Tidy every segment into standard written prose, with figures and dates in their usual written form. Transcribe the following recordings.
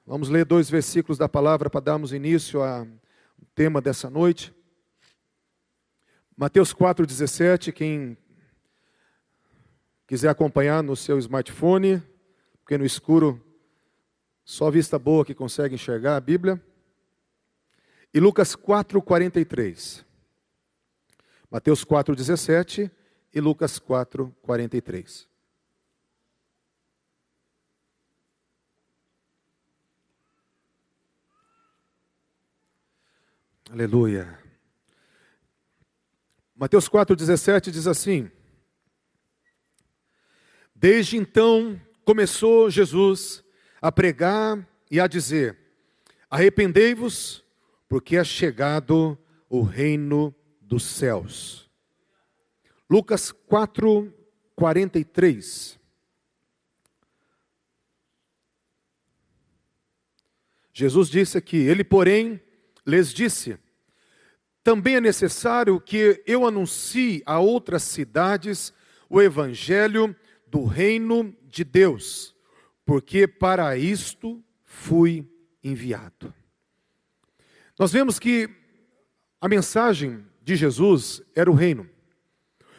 Vamos ler 2 versículos da palavra para darmos início ao tema dessa noite. Mateus 4,17, quem quiser acompanhar no seu smartphone, porque no escuro só vista boa que consegue enxergar a Bíblia. E Lucas 4,43. Mateus 4,17 e Lucas 4,43. Aleluia. Mateus 4,17 diz assim: Desde então começou Jesus a pregar e a dizer: Arrependei-vos, porque é chegado o reino dos céus. Lucas 4,43. Jesus disse aqui: Ele, porém, lhes disse: Também é necessário que eu anuncie a outras cidades o evangelho do reino de Deus, porque para isto fui enviado. Nós vemos que a mensagem de Jesus era o reino.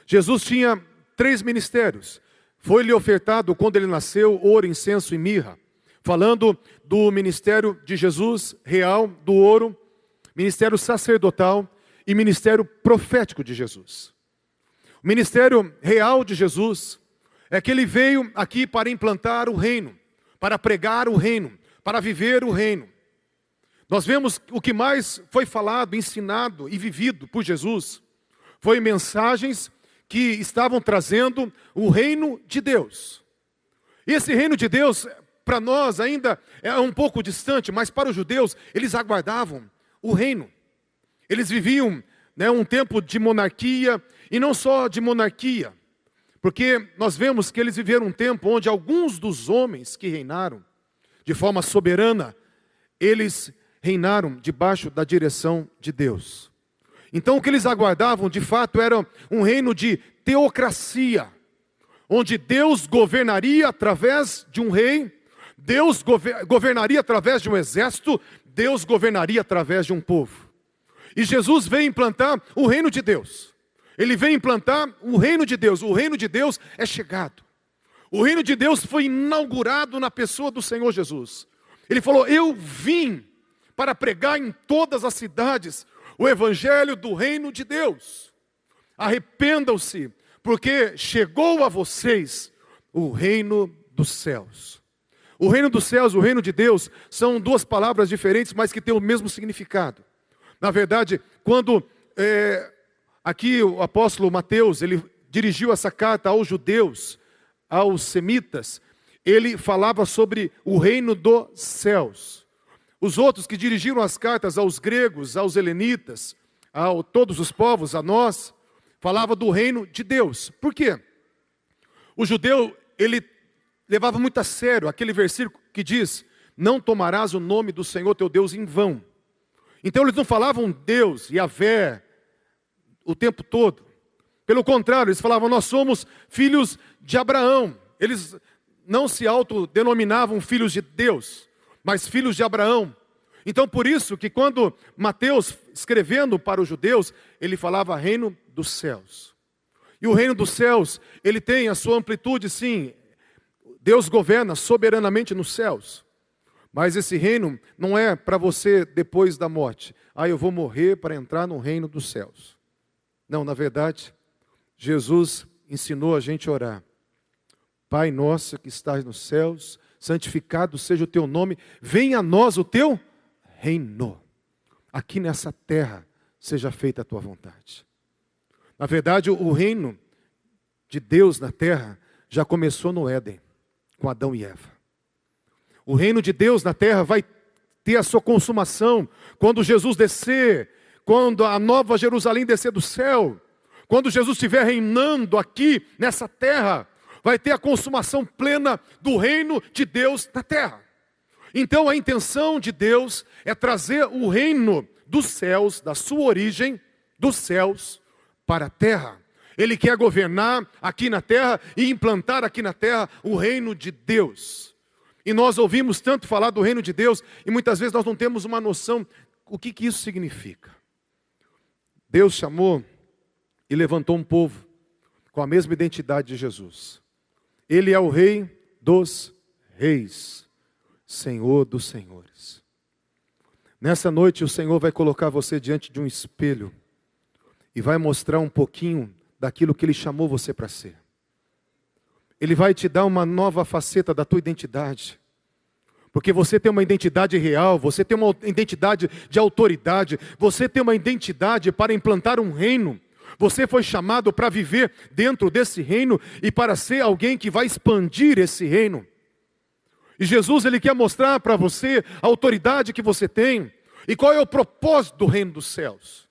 Jesus tinha 3 ministérios. Foi-lhe ofertado, quando ele nasceu, ouro, incenso e mirra. Falando do ministério de Jesus, real, do ouro, ministério sacerdotal e ministério profético de Jesus. O ministério real de Jesus é que ele veio aqui para implantar o reino, para pregar o reino, para viver o reino. Nós vemos o que mais foi falado, ensinado e vivido por Jesus foi mensagens que estavam trazendo o reino de Deus. E esse reino de Deus, para nós ainda é um pouco distante, mas para os judeus, eles aguardavam o reino. Eles viviam um tempo de monarquia, e não só de monarquia, porque nós vemos que eles viveram um tempo onde alguns dos homens que reinaram de forma soberana, eles reinaram debaixo da direção de Deus. Então o que eles aguardavam de fato era um reino de teocracia, onde Deus governaria através de um rei, Deus governaria através de um exército, Deus governaria através de um povo. E Jesus veio implantar o reino de Deus. Ele veio implantar o reino de Deus. O reino de Deus é chegado. O reino de Deus foi inaugurado na pessoa do Senhor Jesus. Ele falou: eu vim para pregar em todas as cidades o evangelho do reino de Deus. Arrependam-se, porque chegou a vocês o reino dos céus. O reino dos céus, o reino de Deus, são 2 palavras diferentes, mas que têm o mesmo significado. Na verdade, quando aqui o apóstolo Mateus, ele dirigiu essa carta aos judeus, aos semitas, ele falava sobre o reino dos céus. Os outros que dirigiram as cartas aos gregos, aos helenitas, a todos os povos, a nós, falava do reino de Deus. Por quê? O judeu, ele levava muito a sério aquele versículo que diz: não tomarás o nome do Senhor teu Deus em vão. Então eles não falavam Deus, Yahvé, o tempo todo. Pelo contrário, eles falavam: nós somos filhos de Abraão. Eles não se autodenominavam filhos de Deus, mas filhos de Abraão. Então por isso que quando Mateus, escrevendo para os judeus, ele falava reino dos céus. E o reino dos céus, ele tem a sua amplitude, sim. Deus governa soberanamente nos céus. Mas esse reino não é para você depois da morte. Eu vou morrer para entrar no reino dos céus. Não, na verdade, Jesus ensinou a gente a orar. Pai nosso que estás nos céus, santificado seja o teu nome, venha a nós o teu reino. Aqui nessa terra seja feita a tua vontade. Na verdade, o reino de Deus na terra já começou no Éden, com Adão e Eva. O reino de Deus na terra vai ter a sua consumação quando Jesus descer, quando a nova Jerusalém descer do céu, quando Jesus estiver reinando aqui nessa terra, vai ter a consumação plena do reino de Deus na terra. Então a intenção de Deus é trazer o reino dos céus, da sua origem, dos céus, para a terra. Ele quer governar aqui na terra e implantar aqui na terra o reino de Deus. E nós ouvimos tanto falar do reino de Deus, e muitas vezes nós não temos uma noção o que isso significa. Deus chamou e levantou um povo com a mesma identidade de Jesus. Ele é o Rei dos Reis, Senhor dos Senhores. Nessa noite o Senhor vai colocar você diante de um espelho e vai mostrar um pouquinho daquilo que Ele chamou você para ser. Ele vai te dar uma nova faceta da tua identidade. Porque você tem uma identidade real, você tem uma identidade de autoridade, você tem uma identidade para implantar um reino. Você foi chamado para viver dentro desse reino e para ser alguém que vai expandir esse reino. E Jesus, Ele quer mostrar para você a autoridade que você tem e qual é o propósito do reino dos céus.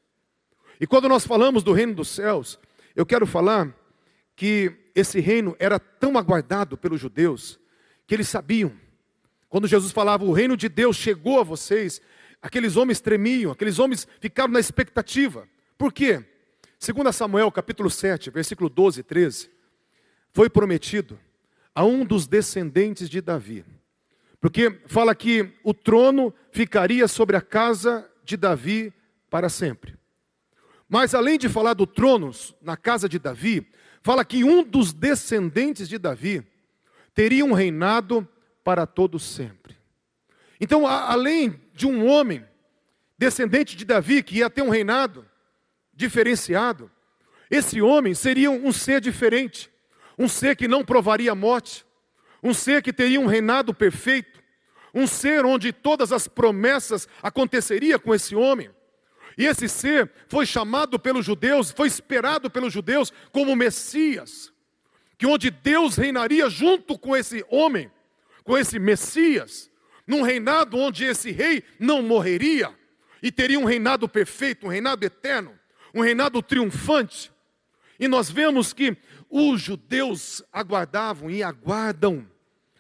E quando nós falamos do reino dos céus, eu quero falar que esse reino era tão aguardado pelos judeus, que eles sabiam. Quando Jesus falava, o reino de Deus chegou a vocês, aqueles homens tremiam, aqueles homens ficaram na expectativa. Por quê? 2 Samuel capítulo 7, versículo 12 e 13, foi prometido a um dos descendentes de Davi. Porque fala que o trono ficaria sobre a casa de Davi para sempre. Mas além de falar do trono na casa de Davi, fala que um dos descendentes de Davi teria um reinado para todo sempre. Então, além de um homem descendente de Davi que ia ter um reinado diferenciado, esse homem seria um ser diferente, um ser que não provaria a morte, um ser que teria um reinado perfeito, um ser onde todas as promessas aconteceriam com esse homem. E esse ser foi chamado pelos judeus, foi esperado pelos judeus como Messias, que onde Deus reinaria junto com esse homem, com esse Messias, num reinado onde esse rei não morreria, e teria um reinado perfeito, um reinado eterno, um reinado triunfante. E nós vemos que os judeus aguardavam e aguardam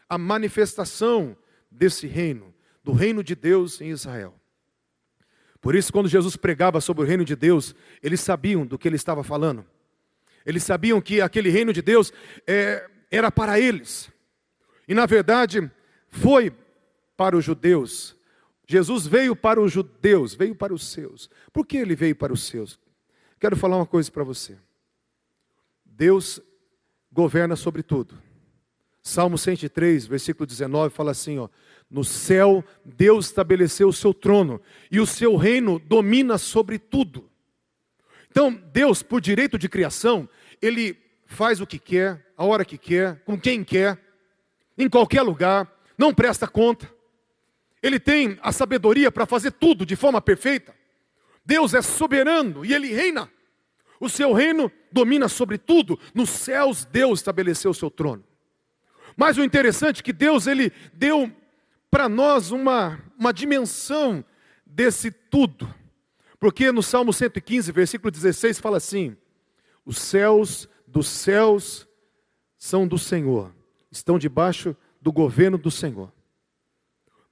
a manifestação desse reino, do reino de Deus em Israel. Por isso, quando Jesus pregava sobre o reino de Deus, eles sabiam do que ele estava falando. Eles sabiam que aquele reino de Deus era para eles. E na verdade, foi para os judeus. Jesus veio para os judeus, veio para os seus. Por que ele veio para os seus? Quero falar uma coisa para você. Deus governa sobre tudo. Salmo 103, versículo 19, fala assim, ó: no céu, Deus estabeleceu o seu trono, e o seu reino domina sobre tudo. Então, Deus, por direito de criação, Ele faz o que quer, a hora que quer, com quem quer, em qualquer lugar, não presta conta. Ele tem a sabedoria para fazer tudo de forma perfeita. Deus é soberano e Ele reina. O seu reino domina sobre tudo. Nos céus, Deus estabeleceu o seu trono. Mas o interessante é que Deus, Ele deu para nós uma dimensão desse tudo. Porque no Salmo 115, versículo 16, fala assim: os céus dos céus são do Senhor, estão debaixo do governo do Senhor.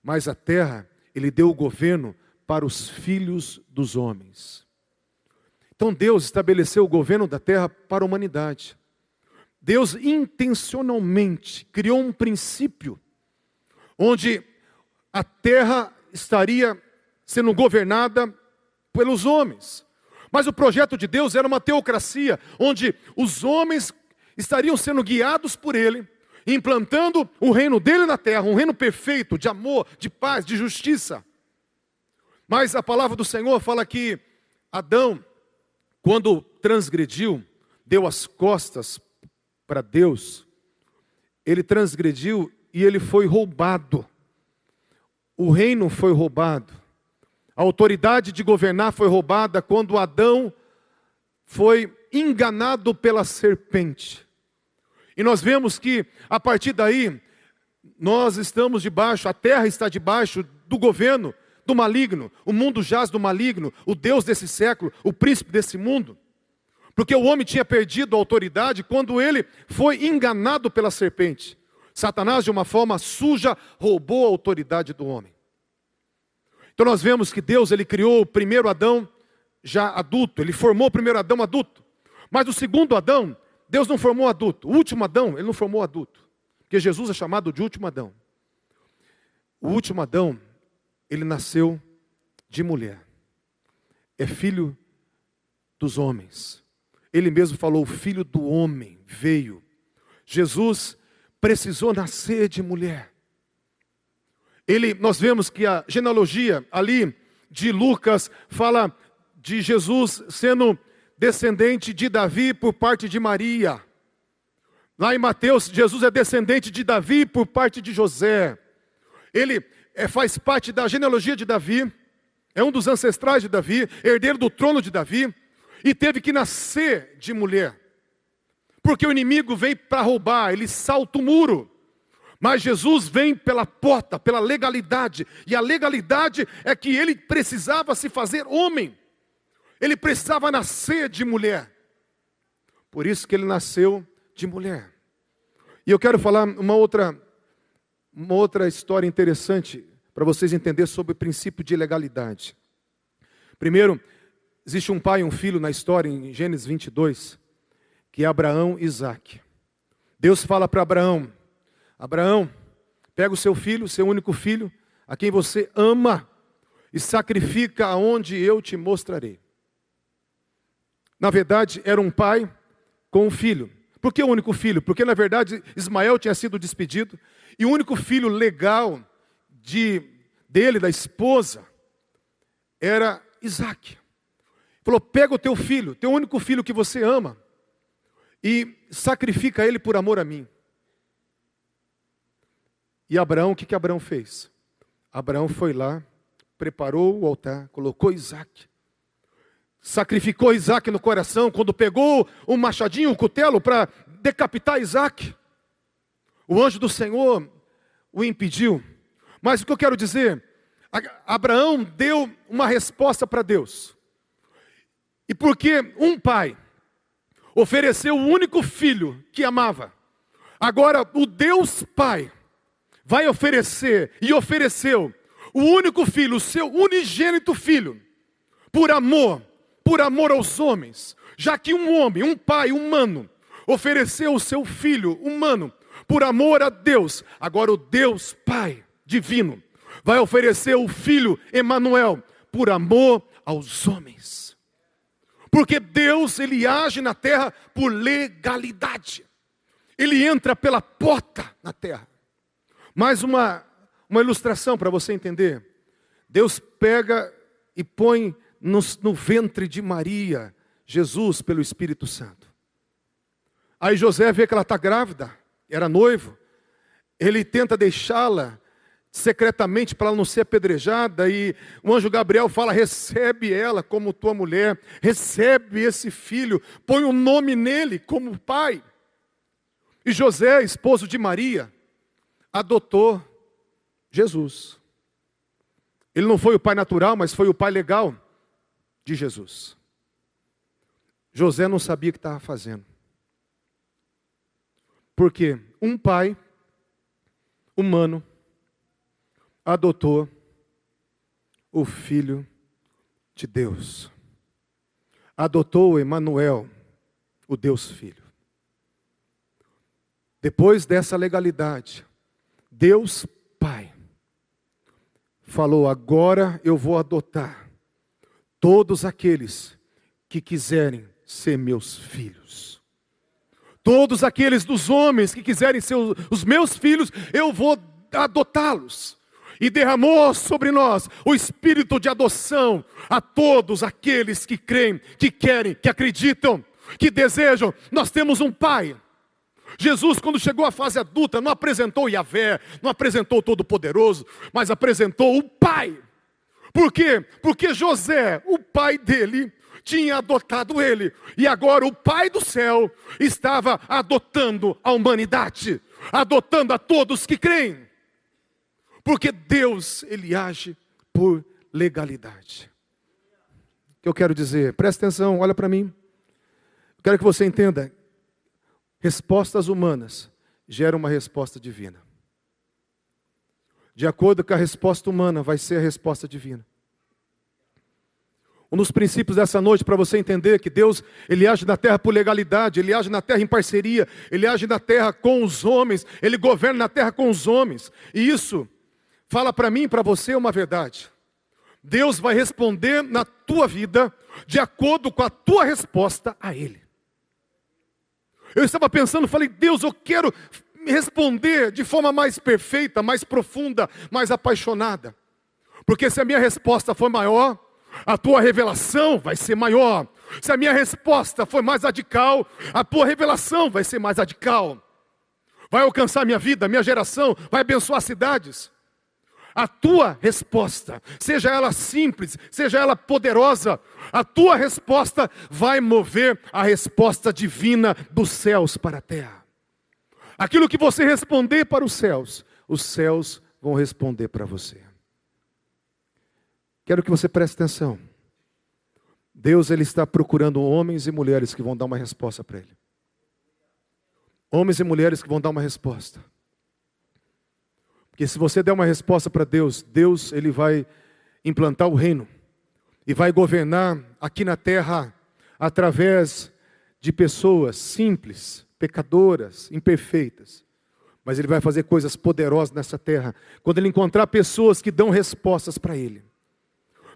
Mas a terra, Ele deu o governo para os filhos dos homens. Então Deus estabeleceu o governo da terra para a humanidade. Deus intencionalmente criou um princípio onde a terra estaria sendo governada pelos homens. Mas o projeto de Deus era uma teocracia, onde os homens estariam sendo guiados por Ele, implantando o reino dele na terra, um reino perfeito, de amor, de paz, de justiça. Mas a palavra do Senhor fala que Adão, quando transgrediu, deu as costas para Deus, ele transgrediu e ele foi roubado. O reino foi roubado. A autoridade de governar foi roubada quando Adão foi enganado pela serpente. E nós vemos que, a partir daí, nós estamos debaixo, a terra está debaixo do governo do maligno. O mundo jaz do maligno, o Deus desse século, o príncipe desse mundo. Porque o homem tinha perdido a autoridade quando ele foi enganado pela serpente. Satanás, de uma forma suja, roubou a autoridade do homem. Então nós vemos que Deus, Ele criou o primeiro Adão já adulto. Ele formou o primeiro Adão adulto. Mas o segundo Adão, Deus não formou adulto. O último Adão, Ele não formou adulto. Porque Jesus é chamado de último Adão. O último Adão, ele nasceu de mulher. É filho dos homens. Ele mesmo falou, o filho do homem veio. Jesus precisou nascer de mulher. Nós vemos que a genealogia ali de Lucas fala de Jesus sendo descendente de Davi por parte de Maria. Lá em Mateus, Jesus é descendente de Davi por parte de José. Ele faz parte da genealogia de Davi, é um dos ancestrais de Davi, herdeiro do trono de Davi, e teve que nascer de mulher. Porque o inimigo veio para roubar, ele salta o muro. Mas Jesus vem pela porta, pela legalidade. E a legalidade é que ele precisava se fazer homem. Ele precisava nascer de mulher. Por isso que ele nasceu de mulher. E eu quero falar uma outra história interessante para vocês entenderem sobre o princípio de legalidade. Primeiro, existe um pai e um filho na história, em Gênesis 22, que é Abraão e Isaque. Deus fala para Abraão, Abraão, pega o seu filho, seu único filho, a quem você ama, e sacrifica aonde eu te mostrarei. Na verdade, era um pai com um filho. Por que o único filho? Porque, na verdade, Ismael tinha sido despedido, e o único filho legal dele, da esposa, era Isaque. Falou, pega o teu filho, teu único filho que você ama, e sacrifica ele por amor a mim. E Abraão, o que Abraão fez? Abraão foi lá, preparou o altar, colocou Isaque, sacrificou Isaque no coração. Quando pegou um machadinho, um cutelo para decapitar Isaque, o anjo do Senhor o impediu. Mas o que eu quero dizer, Abraão deu uma resposta para Deus. E porque um pai ofereceu o único filho que amava, agora o Deus Pai vai oferecer, e ofereceu, o único filho, o seu unigênito filho, por amor aos homens. Já que um homem, um pai humano, ofereceu o seu filho humano, por amor a Deus, agora o Deus Pai divino vai oferecer o Filho Emanuel, por amor aos homens. Porque Deus, ele age na terra por legalidade. Ele entra pela porta na terra. Mais uma ilustração para você entender. Deus pega e põe no ventre de Maria, Jesus pelo Espírito Santo. Aí José vê que ela está grávida, era noivo. Ele tenta deixá-la secretamente para ela não ser apedrejada, e o anjo Gabriel fala, recebe ela como tua mulher, recebe esse filho, põe um nome nele como pai. E José, esposo de Maria, adotou Jesus. Ele não foi o pai natural, mas foi o pai legal de Jesus. José não sabia o que estava fazendo. Porque um pai humano adotou o Filho de Deus. Adotou Emanuel, o Deus Filho. Depois dessa legalidade, Deus Pai falou, agora eu vou adotar todos aqueles que quiserem ser meus filhos. Todos aqueles dos homens que quiserem ser os meus filhos, eu vou adotá-los. E derramou sobre nós o espírito de adoção a todos aqueles que creem, que querem, que acreditam, que desejam. Nós temos um Pai. Jesus, quando chegou à fase adulta, não apresentou Yahvé, não apresentou o Todo-Poderoso, mas apresentou o Pai. Por quê? Porque José, o pai dele, tinha adotado ele. E agora o Pai do céu estava adotando a humanidade, adotando a todos que creem. Porque Deus, ele age por legalidade. O que eu quero dizer? Presta atenção, olha para mim. Quero que você entenda. Respostas humanas geram uma resposta divina. De acordo com a resposta humana, vai ser a resposta divina. Um dos princípios dessa noite, para você entender que Deus, ele age na terra por legalidade, ele age na terra em parceria, ele age na terra com os homens, ele governa na terra com os homens. E isso fala para mim e para você uma verdade. Deus vai responder na tua vida de acordo com a tua resposta a Ele. Eu estava pensando, falei, Deus, eu quero responder de forma mais perfeita, mais profunda, mais apaixonada. Porque se a minha resposta for maior, a tua revelação vai ser maior. Se a minha resposta for mais radical, a tua revelação vai ser mais radical. Vai alcançar a minha vida, a minha geração, vai abençoar cidades. A tua resposta, seja ela simples, seja ela poderosa, a tua resposta vai mover a resposta divina dos céus para a terra. Aquilo que você responder para os céus vão responder para você. Quero que você preste atenção. Deus, Ele está procurando homens e mulheres que vão dar uma resposta para Ele. Homens e mulheres que vão dar uma resposta. Porque se você der uma resposta para Deus, Deus, Ele vai implantar o reino. E vai governar aqui na terra através de pessoas simples, pecadoras, imperfeitas. Mas Ele vai fazer coisas poderosas nessa terra. Quando Ele encontrar pessoas que dão respostas para Ele.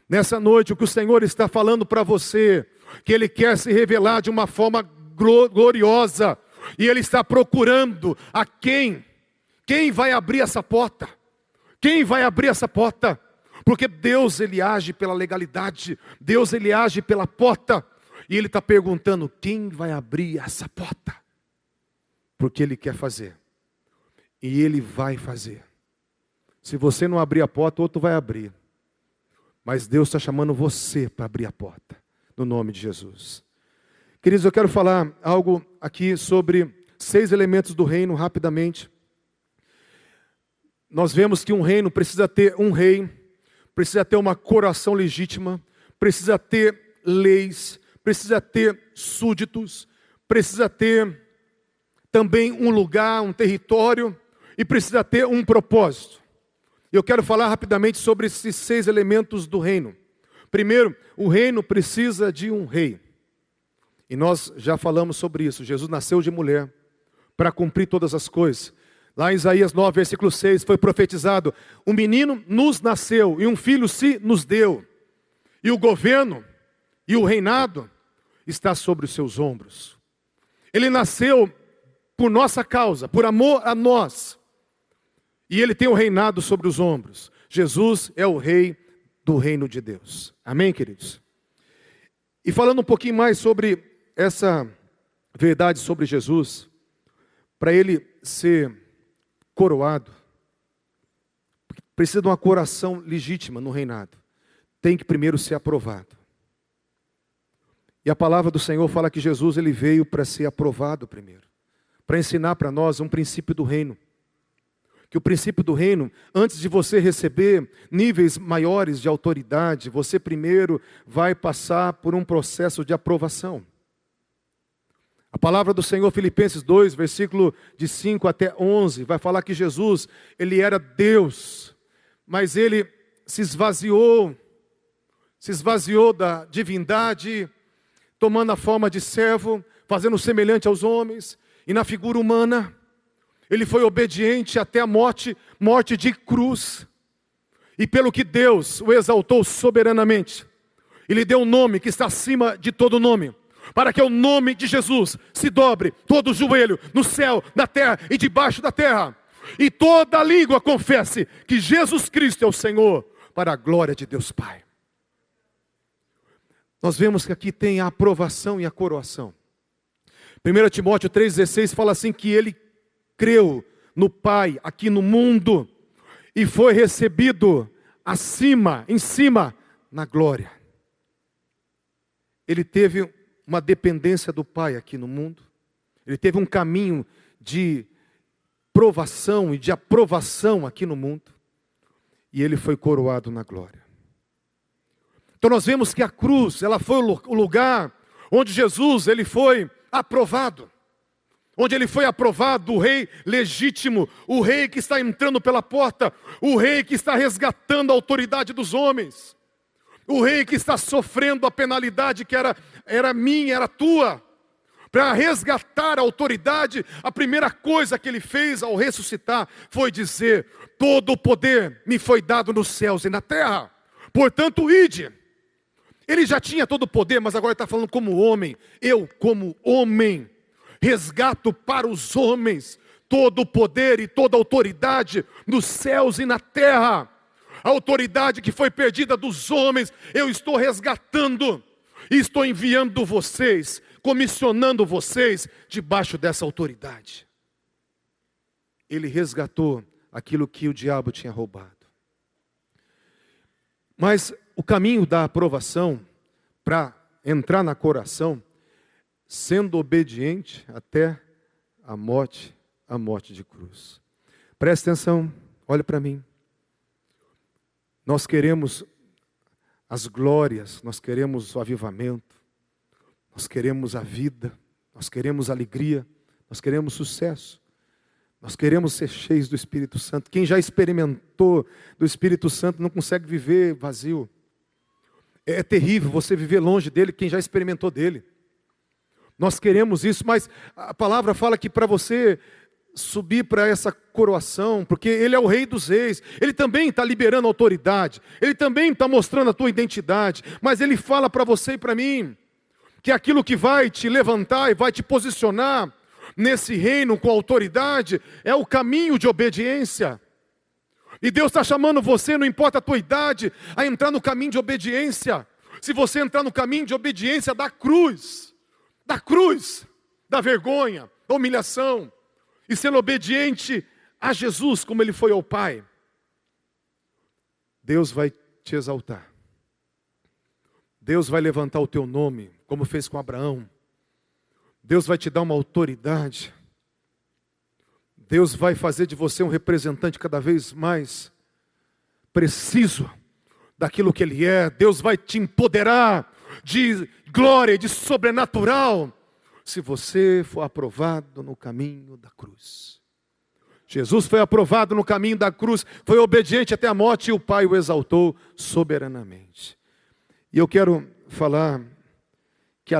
Nessa noite, o que o Senhor está falando para você, que Ele quer se revelar de uma forma gloriosa. E Ele está procurando a quem vai abrir essa porta? Quem vai abrir essa porta? Porque Deus, Ele age pela legalidade. Deus, Ele age pela porta. E Ele está perguntando, quem vai abrir essa porta? Porque Ele quer fazer. E Ele vai fazer. Se você não abrir a porta, outro vai abrir. Mas Deus está chamando você para abrir a porta. No nome de Jesus. Queridos, eu quero falar algo aqui sobre 6 elementos do reino, rapidamente. Nós vemos que um reino precisa ter um rei, precisa ter uma coroação legítima, precisa ter leis, precisa ter súditos, precisa ter também um lugar, um território, e precisa ter um propósito. Eu quero falar rapidamente sobre esses 6 elementos do reino. Primeiro, o reino precisa de um rei. E nós já falamos sobre isso. Jesus nasceu de mulher para cumprir todas as coisas. Lá em Isaías 9, versículo 6, foi profetizado: um menino nos nasceu e um filho se nos deu. E o governo e o reinado está sobre os seus ombros. Ele nasceu por nossa causa, por amor a nós. E Ele tem o reinado sobre os ombros. Jesus é o rei do reino de Deus. Amém, queridos? E falando um pouquinho mais sobre essa verdade sobre Jesus, para Ele ser coroado, precisa de uma coroação legítima no reinado. Tem que primeiro ser aprovado. E a palavra do Senhor fala que Jesus, Ele veio para ser aprovado primeiro. Para ensinar para nós um princípio do reino. Que o princípio do reino, antes de você receber níveis maiores de autoridade, você primeiro vai passar por um processo de aprovação. A palavra do Senhor, Filipenses 2, versículo de 5 até 11, vai falar que Jesus, Ele era Deus, mas Ele se esvaziou da divindade, tomando a forma de servo, fazendo semelhante aos homens, e na figura humana, Ele foi obediente até a morte de cruz. E pelo que Deus o exaltou soberanamente, Ele deu um nome que está acima de todo nome, para que o nome de Jesus se dobre todo o joelho, no céu, na terra e debaixo da terra. E toda língua confesse que Jesus Cristo é o Senhor, para a glória de Deus Pai. Nós vemos que aqui tem a aprovação e a coroação. 1 Timóteo 3,16 fala assim que Ele creu no Pai aqui no mundo e foi recebido em cima, na glória. Ele teve uma dependência do Pai aqui no mundo. Ele teve um caminho de provação e de aprovação aqui no mundo. E Ele foi coroado na glória. Então nós vemos que a cruz, ela foi o lugar onde Jesus, Ele foi aprovado. Onde Ele foi aprovado, o rei legítimo, o rei que está entrando pela porta, o rei que está resgatando a autoridade dos homens, o rei que está sofrendo a penalidade que era minha, era tua, Para resgatar a autoridade, a primeira coisa que ele fez ao ressuscitar foi dizer: todo o poder me foi dado nos céus e na terra, portanto ide. Ele já tinha todo o poder, mas agora está falando como homem. Eu, como homem, resgato para os homens todo o poder e toda a autoridade nos céus e na terra. A autoridade que foi perdida dos homens, eu estou resgatando e estou enviando vocês, comissionando vocês debaixo dessa autoridade. Ele resgatou aquilo que o diabo tinha roubado. Mas o caminho da aprovação para entrar na coração, sendo obediente até a morte de cruz. Presta atenção, olha para mim. Nós queremos as glórias, nós queremos o avivamento, nós queremos a vida, nós queremos alegria, nós queremos sucesso, nós queremos ser cheios do Espírito Santo. Quem já experimentou do Espírito Santo não consegue viver vazio. É terrível você viver longe dele, quem já experimentou dele. Nós queremos isso, mas a palavra fala que para você subir para essa coroação, porque Ele é o Rei dos Reis, Ele também está liberando autoridade, Ele também está mostrando a tua identidade, mas Ele fala para você e para mim, que aquilo que vai te levantar e vai te posicionar nesse reino com autoridade, é o caminho de obediência. E Deus está chamando você, não importa a tua idade, a entrar no caminho de obediência. Se você entrar no caminho de obediência da cruz, da vergonha, da humilhação, e sendo obediente a Jesus, como Ele foi ao Pai, Deus vai te exaltar. Deus vai levantar o teu nome, como fez com Abraão. Deus vai te dar uma autoridade. Deus vai fazer de você um representante cada vez mais preciso daquilo que Ele é. Deus vai te empoderar de glória, de sobrenatural, se você for aprovado no caminho da cruz. Jesus foi aprovado no caminho da cruz, foi obediente até a morte e o Pai o exaltou soberanamente. E eu quero falar que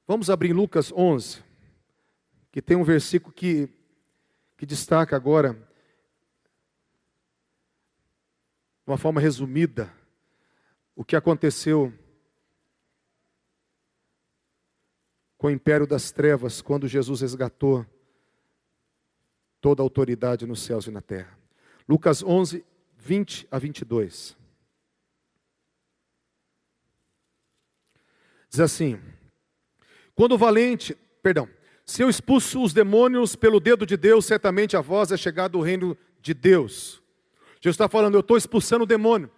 vamos abrir Lucas 11, que tem um versículo que destaca agora, de uma forma resumida, o que aconteceu com o império das trevas, quando Jesus resgatou toda a autoridade nos céus e na terra. Lucas 11, 20 a 22. Diz assim: se eu expulso os demônios pelo dedo de Deus, certamente a vós é chegado o reino de Deus. Jesus está falando, eu estou expulsando o demônio,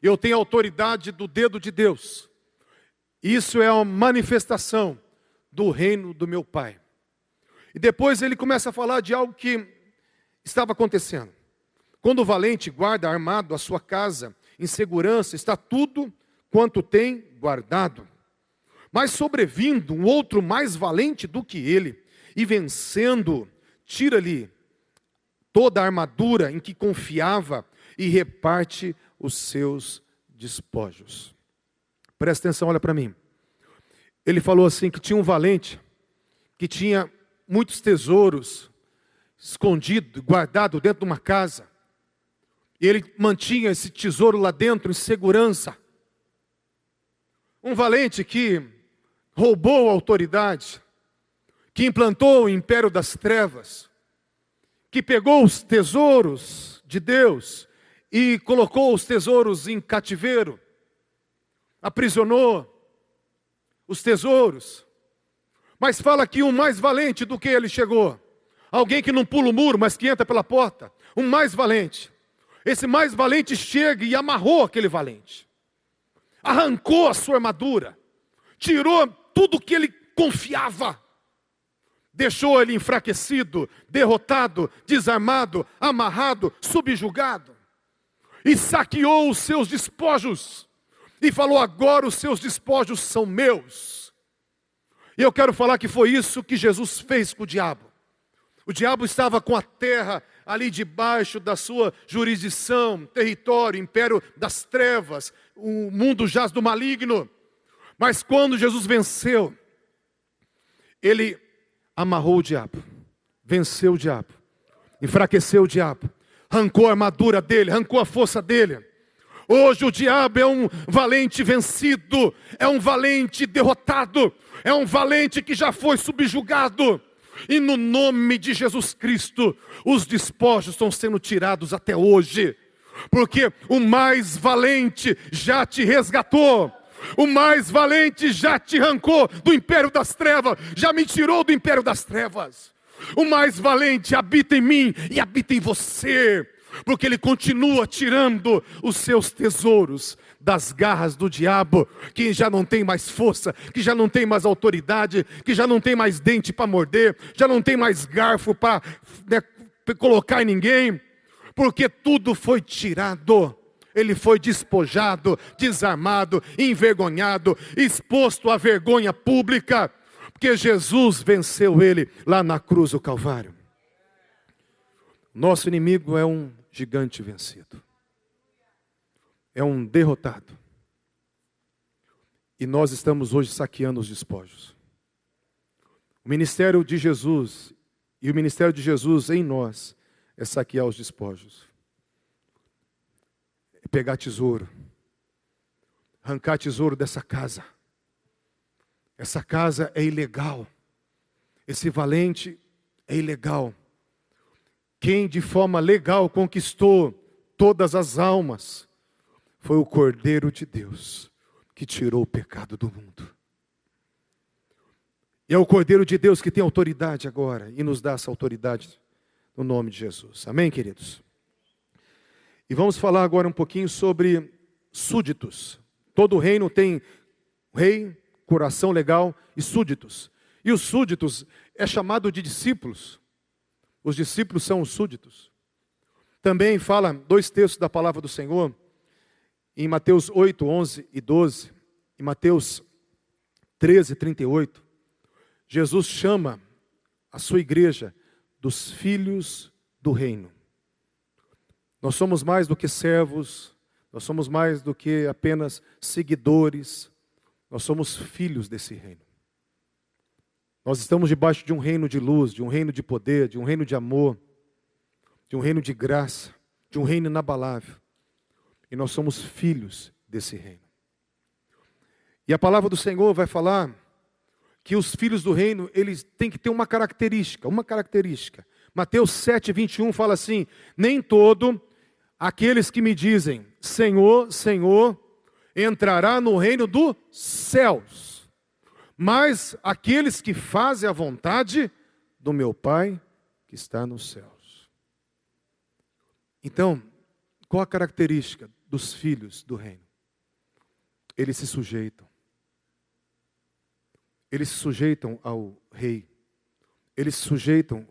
eu tenho a autoridade do dedo de Deus. Isso é uma manifestação do reino do meu Pai. E depois ele começa a falar de algo que estava acontecendo. Quando o valente guarda armado a sua casa, em segurança, está tudo quanto tem guardado. Mas sobrevindo um outro mais valente do que ele, e vencendo, tira-lhe toda a armadura em que confiava e reparte os seus despojos. Presta atenção, olha para mim. Ele falou assim, que tinha um valente, que tinha muitos tesouros escondidos, guardados dentro de uma casa. E ele mantinha esse tesouro lá dentro em segurança. Um valente que roubou a autoridade, que implantou o império das trevas, que pegou os tesouros de Deus e colocou os tesouros em cativeiro, aprisionou os tesouros. Mas fala que um mais valente do que ele chegou. Alguém que não pula o muro, mas que entra pela porta. Um mais valente. Esse mais valente chega e amarrou aquele valente. Arrancou a sua armadura. Tirou tudo que ele confiava. Deixou ele enfraquecido, derrotado, desarmado, amarrado, subjugado. E saqueou os seus despojos. E falou, agora os seus despojos são meus. E eu quero falar que foi isso que Jesus fez com o diabo. O diabo estava com a terra ali debaixo da sua jurisdição, território, império das trevas. O mundo jaz do maligno. Mas quando Jesus venceu, ele amarrou o diabo, venceu o diabo, enfraqueceu o diabo, arrancou a armadura dele, arrancou a força dele. Hoje o diabo é um valente vencido, é um valente derrotado, é um valente que já foi subjugado. E no nome de Jesus Cristo, os despojos estão sendo tirados até hoje, porque o mais valente já te resgatou. O mais valente já te arrancou do império das trevas, já me tirou do império das trevas. O mais valente habita em mim e habita em você, porque ele continua tirando os seus tesouros das garras do diabo, que já não tem mais força, que já não tem mais autoridade, que já não tem mais dente para morder, já não tem mais garfo para colocar em ninguém, porque tudo foi tirado. Ele foi despojado, desarmado, envergonhado, exposto à vergonha pública, porque Jesus venceu ele lá na cruz do Calvário. Nosso inimigo é um gigante vencido, é um derrotado, e nós estamos hoje saqueando os despojos. O ministério de Jesus, e o ministério de Jesus em nós, é saquear os despojos. Pegar tesouro, arrancar tesouro dessa casa. Essa casa é ilegal, esse valente é ilegal. Quem de forma legal conquistou todas as almas foi o Cordeiro de Deus, que tirou o pecado do mundo. E é o Cordeiro de Deus que tem autoridade agora, e nos dá essa autoridade no nome de Jesus. Amém, queridos? E vamos falar agora um pouquinho sobre súditos. Todo reino tem rei, coração legal e súditos. E os súditos é chamado de discípulos. Os discípulos são os súditos. Também fala 2 textos da palavra do Senhor, em Mateus 8, 11 e 12, em Mateus 13, 38. Jesus chama a sua igreja dos filhos do reino. Nós somos mais do que servos, nós somos mais do que apenas seguidores, nós somos filhos desse reino. Nós estamos debaixo de um reino de luz, de um reino de poder, de um reino de amor, de um reino de graça, de um reino inabalável. E nós somos filhos desse reino. E a palavra do Senhor vai falar que os filhos do reino, eles têm que ter uma característica. Mateus 7, 21 fala assim: nem todo aqueles que me dizem, Senhor, Senhor, entrará no reino dos céus, mas aqueles que fazem a vontade do meu Pai que está nos céus. Então, qual a característica dos filhos do reino? Eles se sujeitam. Eles se sujeitam ao rei. Eles se sujeitam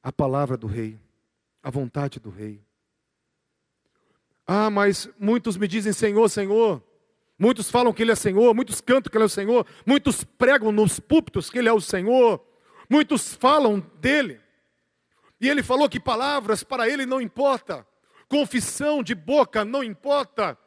à palavra do rei, à vontade do rei. Ah, mas muitos me dizem Senhor, Senhor. Muitos falam que Ele é Senhor, muitos cantam que Ele é o Senhor, muitos pregam nos púlpitos que Ele é o Senhor, muitos falam dEle. E Ele falou que palavras para Ele não importa, confissão de boca não importa.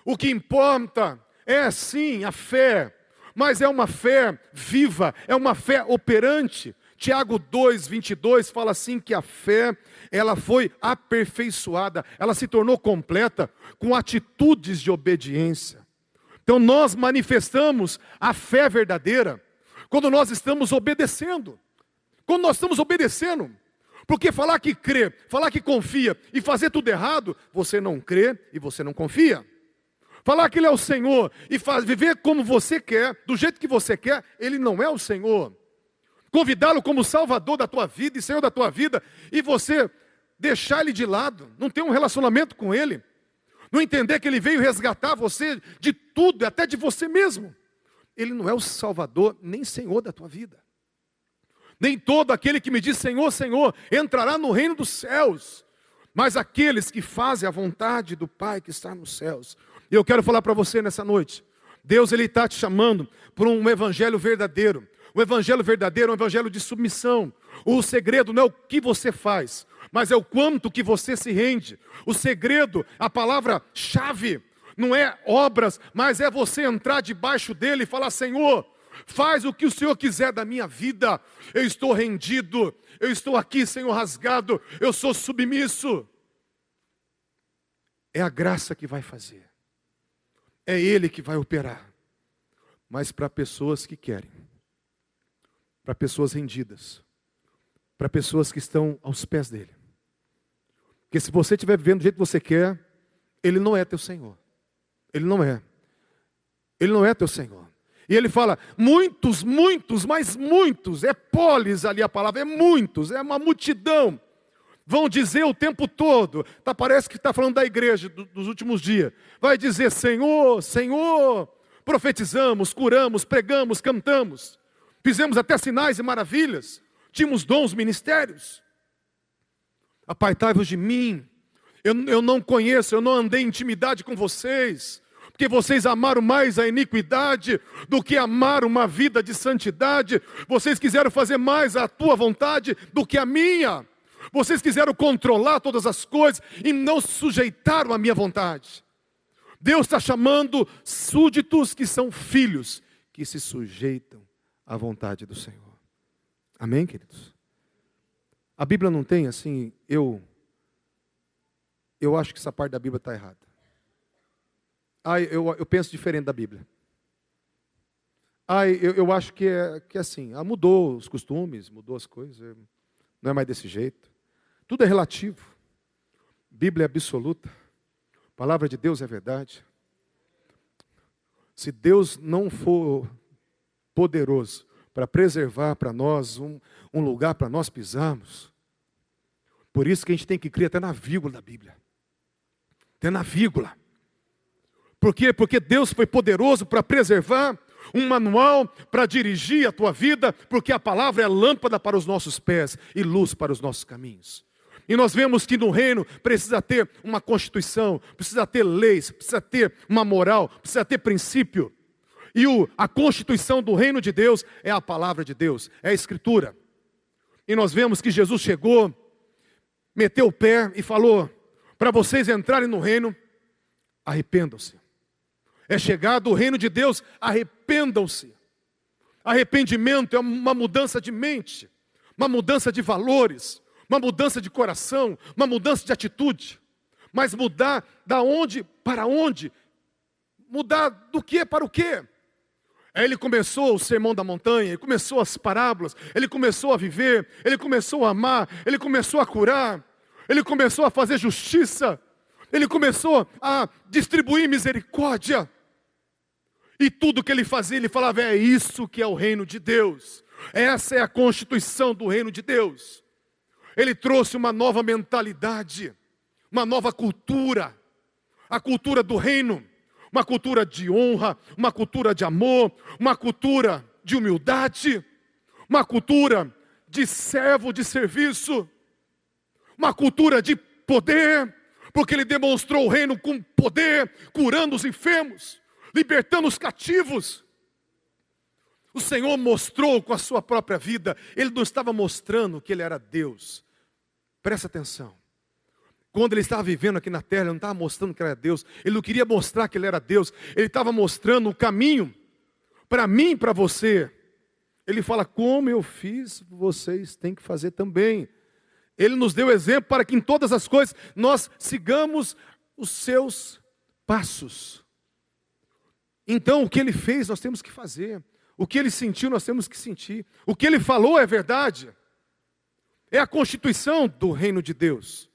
O que importa é sim a fé, mas é uma fé viva, é uma fé operante. Tiago 2, 22 fala assim que a fé, ela foi aperfeiçoada, ela se tornou completa com atitudes de obediência. Então nós manifestamos a fé verdadeira quando nós estamos obedecendo. Quando nós estamos obedecendo. Porque falar que crê, falar que confia e fazer tudo errado, você não crê e você não confia. Falar que Ele é o Senhor e viver como você quer, do jeito que você quer, Ele não é o Senhor. Convidá-lo como Salvador da tua vida e Senhor da tua vida, e você deixar Ele de lado, não ter um relacionamento com Ele, não entender que Ele veio resgatar você de tudo, até de você mesmo. Ele não é o Salvador nem Senhor da tua vida. Nem todo aquele que me diz Senhor, Senhor, entrará no reino dos céus, mas aqueles que fazem a vontade do Pai que está nos céus. E eu quero falar para você nessa noite, Deus Ele está te chamando por um evangelho verdadeiro. O evangelho verdadeiro é um evangelho de submissão. O segredo não é o que você faz, mas é o quanto que você se rende. O segredo, a palavra-chave, não é obras, mas é você entrar debaixo dele e falar, Senhor, Faz o que o Senhor quiser da minha vida. Eu estou rendido. Eu estou aqui, Senhor, rasgado. Eu sou submisso. É a graça que vai fazer. É Ele que vai operar. Mas para pessoas que querem. Para pessoas rendidas. Para pessoas que estão aos pés dEle. Porque se você estiver vivendo do jeito que você quer, Ele não é teu Senhor. Ele não é. Ele não é teu Senhor. E Ele fala, muitos, mas muitos, é polis ali a palavra, é muitos, é uma multidão. Vão dizer o tempo todo, parece que está falando da igreja dos últimos dias. Vai dizer, Senhor, Senhor, profetizamos, curamos, pregamos, cantamos. Fizemos até sinais e maravilhas. Tínhamos dons, ministérios. Apartai-vos de mim. Eu não conheço, eu não andei em intimidade com vocês. Porque vocês amaram mais a iniquidade do que amaram uma vida de santidade. Vocês quiseram fazer mais a tua vontade do que a minha. Vocês quiseram controlar todas as coisas e não sujeitaram a minha vontade. Deus está chamando súditos que são filhos, que se sujeitam à vontade do Senhor. Amém, queridos? A Bíblia não tem assim, eu acho que essa parte da Bíblia está errada. Eu penso diferente da Bíblia. Eu acho que é assim, mudou os costumes, mudou as coisas, não é mais desse jeito. Tudo é relativo. Bíblia é absoluta. A palavra de Deus é verdade. Se Deus não for poderoso para preservar para nós um lugar para nós pisarmos, por isso que a gente tem que crer até na vírgula da Bíblia. Até na vírgula. Por quê? Porque Deus foi poderoso para preservar um manual para dirigir a tua vida, porque a palavra é lâmpada para os nossos pés e luz para os nossos caminhos. E nós vemos que no reino precisa ter uma constituição, precisa ter leis, precisa ter uma moral, precisa ter princípio. E a constituição do reino de Deus é a palavra de Deus, é a Escritura. E nós vemos que Jesus chegou, meteu o pé e falou, para vocês entrarem no reino, arrependam-se. É chegado o reino de Deus, arrependam-se. Arrependimento é uma mudança de mente, uma mudança de valores, uma mudança de coração, uma mudança de atitude. Mas mudar da onde para onde? Mudar do que para o quê? Aí ele começou o sermão da montanha, ele começou as parábolas, ele começou a viver, ele começou a amar, ele começou a curar, ele começou a fazer justiça, ele começou a distribuir misericórdia. E tudo que ele fazia, ele falava, é isso que é o reino de Deus. Essa é a constituição do reino de Deus. Ele trouxe uma nova mentalidade, uma nova cultura, a cultura do reino, uma cultura de honra, uma cultura de amor, uma cultura de humildade, uma cultura de servo, de serviço, uma cultura de poder, porque ele demonstrou o reino com poder, curando os enfermos, libertando os cativos. O Senhor mostrou com a sua própria vida, Ele não estava mostrando que Ele era Deus. Presta atenção. Quando Ele estava vivendo aqui na terra, Ele não estava mostrando que Ele era Deus. Ele não queria mostrar que Ele era Deus. Ele estava mostrando o caminho para mim e para você. Ele fala, como eu fiz, vocês têm que fazer também. Ele nos deu exemplo para que em todas as coisas nós sigamos os seus passos. Então, o que Ele fez, nós temos que fazer. O que Ele sentiu, nós temos que sentir. O que Ele falou é verdade. É a constituição do reino de Deus.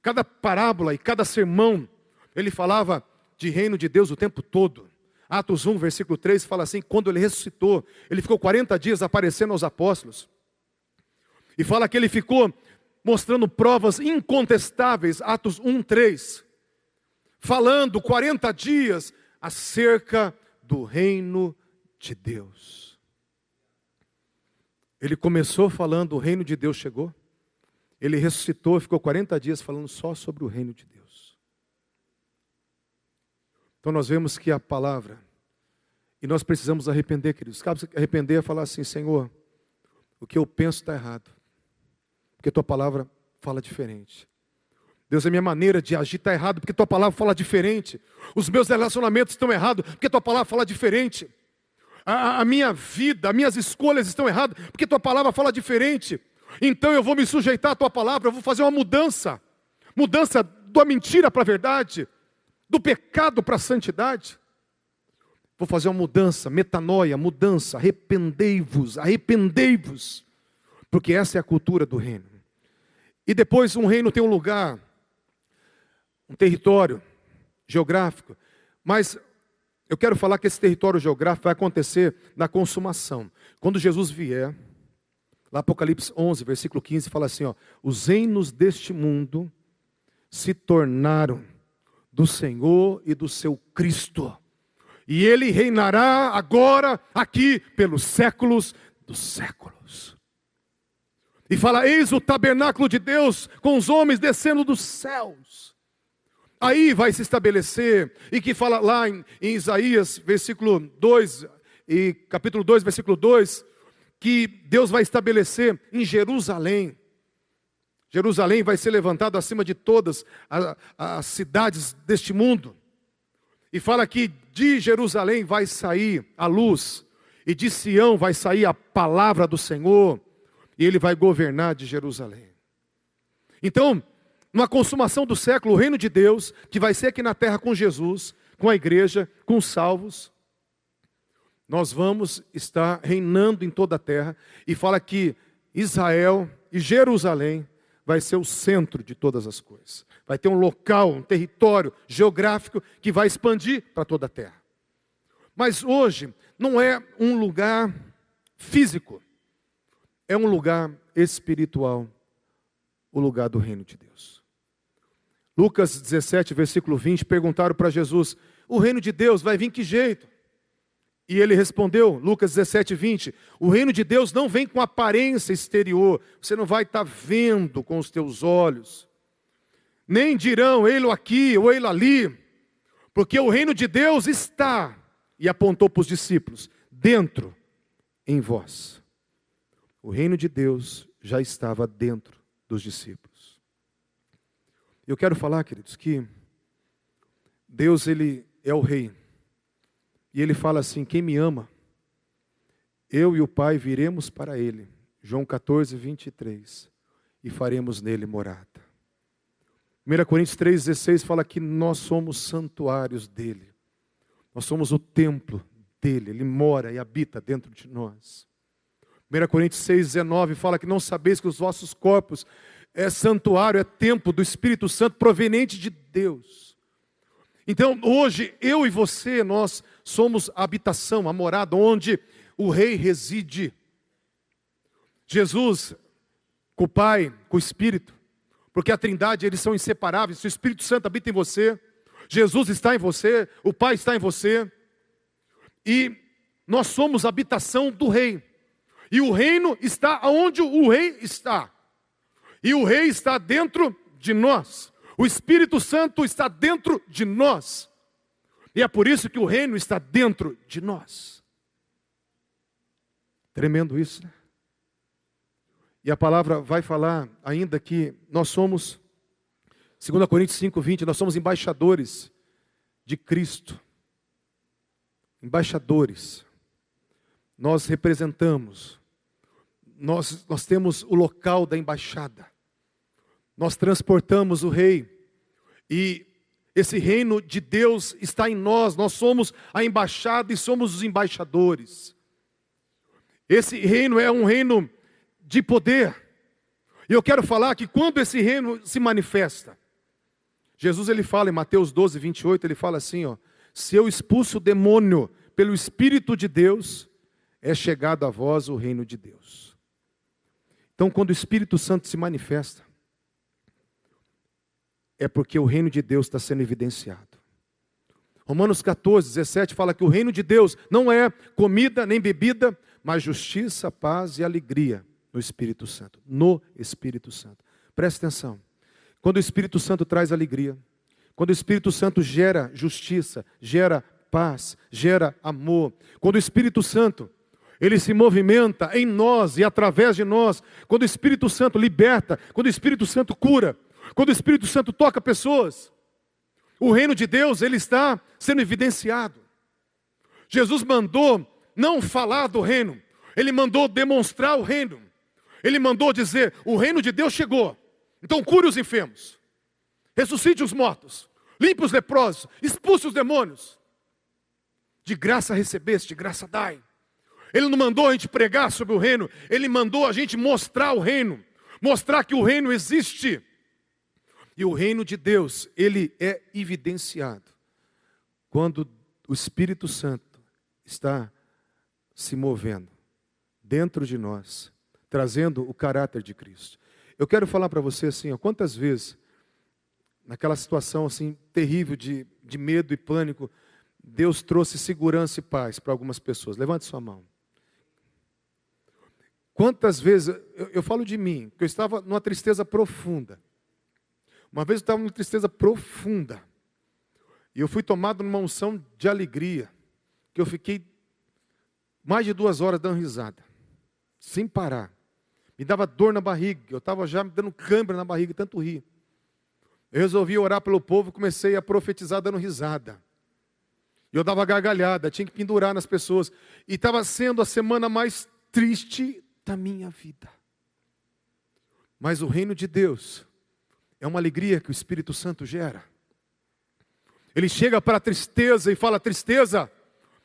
Cada parábola e cada sermão, Ele falava de reino de Deus o tempo todo. Atos 1, versículo 3, fala assim, quando Ele ressuscitou, Ele ficou 40 dias aparecendo aos apóstolos. E fala que Ele ficou mostrando provas incontestáveis, Atos 1, 3. Falando 40 dias acerca do reino de Deus. Ele começou falando, o reino de Deus chegou. Ele ressuscitou, ficou 40 dias falando só sobre o reino de Deus. Então nós vemos que a palavra, e nós precisamos arrepender, queridos. Cabe arrepender é falar assim, Senhor, o que eu penso está errado. Porque tua palavra fala diferente. Deus, a minha maneira de agir está errado, porque tua palavra fala diferente. Os meus relacionamentos estão errados, porque tua palavra fala diferente. a minha vida, as minhas escolhas estão erradas, porque tua palavra fala diferente. Então eu vou me sujeitar à tua palavra, eu vou fazer uma mudança. Mudança da mentira para a verdade, do pecado para a santidade. Vou fazer uma mudança, metanoia, mudança, arrependei-vos, arrependei-vos. Porque essa é a cultura do reino. E depois um reino tem um lugar, um território geográfico, mas eu quero falar que esse território geográfico vai acontecer na consumação. Quando Jesus vier, lá Apocalipse 11, versículo 15, fala assim, ó, os reinos deste mundo se tornaram do Senhor e do seu Cristo. E Ele reinará agora aqui pelos séculos dos séculos. E fala, eis o tabernáculo de Deus com os homens descendo dos céus. Aí vai se estabelecer, e que fala lá em Isaías, versículo 2, e capítulo 2, versículo 2, que Deus vai estabelecer em Jerusalém. Jerusalém vai ser levantado acima de todas as cidades deste mundo. E fala que de Jerusalém vai sair a luz, e de Sião vai sair a palavra do Senhor, e Ele vai governar de Jerusalém. Então, na consumação do século, o reino de Deus, que vai ser aqui na terra com Jesus, com a igreja, com os salvos, nós vamos estar reinando em toda a terra, e fala que Israel e Jerusalém vai ser o centro de todas as coisas. Vai ter um local, um território geográfico que vai expandir para toda a terra. Mas hoje não é um lugar físico, é um lugar espiritual, o lugar do reino de Deus. Lucas 17, versículo 20, perguntaram para Jesus, o reino de Deus vai vir que jeito? E ele respondeu, Lucas 17, 20, o reino de Deus não vem com aparência exterior, você não vai estar vendo com os teus olhos, nem dirão, ei-lo aqui ou ei-lo ali, porque o reino de Deus está, e apontou para os discípulos, dentro em vós. O reino de Deus já estava dentro dos discípulos. Eu quero falar, queridos, que Deus, Ele é o Rei. E Ele fala assim, quem me ama, eu e o Pai viremos para Ele. João 14, 23. E faremos nele morada. 1 Coríntios 3,16 fala que nós somos santuários dEle. Nós somos o templo dEle. Ele mora e habita dentro de nós. 1 Coríntios 6,19 fala que não sabeis que os vossos corpos é santuário, é templo do Espírito Santo proveniente de Deus. Então hoje eu e você, nós somos a habitação, a morada onde o Rei reside. Jesus, com o Pai, com o Espírito, porque a Trindade, eles são inseparáveis. Se o Espírito Santo habita em você, Jesus está em você, o Pai está em você, e nós somos a habitação do Rei. E o reino está onde o Rei está. E o Rei está dentro de nós. O Espírito Santo está dentro de nós. E é por isso que o reino está dentro de nós. Tremendo isso, né? E a palavra vai falar ainda que nós somos, 2 Coríntios 5:20, nós somos embaixadores de Cristo. Embaixadores. Nós representamos. Nós temos o local da embaixada. Nós transportamos o Rei. E esse reino de Deus está em nós. Nós somos a embaixada e somos os embaixadores. Esse reino é um reino de poder. E eu quero falar que quando esse reino se manifesta, Jesus ele fala em Mateus 12, 28, ele fala assim, ó, se eu expulso o demônio pelo Espírito de Deus, é chegado a vós o reino de Deus. Então quando o Espírito Santo se manifesta, é porque o reino de Deus está sendo evidenciado. Romanos 14, 17 fala que o reino de Deus não é comida nem bebida, mas justiça, paz e alegria no Espírito Santo. No Espírito Santo. Preste atenção. Quando o Espírito Santo traz alegria, quando o Espírito Santo gera justiça, gera paz, gera amor, quando o Espírito Santo ele se movimenta em nós e através de nós, quando o Espírito Santo liberta, quando o Espírito Santo cura, quando o Espírito Santo toca pessoas, o reino de Deus ele está sendo evidenciado. Jesus mandou não falar do reino, Ele mandou demonstrar o reino. Ele mandou dizer, o reino de Deus chegou. Então cure os enfermos, ressuscite os mortos, limpe os leprosos, expulse os demônios. De graça recebeste, de graça dai. Ele não mandou a gente pregar sobre o reino, Ele mandou a gente mostrar o reino, mostrar que o reino existe. E o reino de Deus, ele é evidenciado quando o Espírito Santo está se movendo dentro de nós, trazendo o caráter de Cristo. Eu quero falar para você assim, ó, quantas vezes, naquela situação assim terrível de medo e pânico, Deus trouxe segurança e paz para algumas pessoas. Levante sua mão. Quantas vezes, eu falo de mim, que eu estava numa tristeza profunda. Uma vez eu estava numa tristeza profunda. E eu fui tomado numa unção de alegria, que eu fiquei mais de 2 horas dando risada, sem parar. Me dava dor na barriga, eu estava já me dando câimbra na barriga, tanto rir. Eu resolvi orar pelo povo, comecei a profetizar dando risada. E eu dava gargalhada, tinha que pendurar nas pessoas. E estava sendo a semana mais triste da minha vida. Mas o reino de Deus é uma alegria que o Espírito Santo gera. Ele chega para a tristeza e fala, tristeza,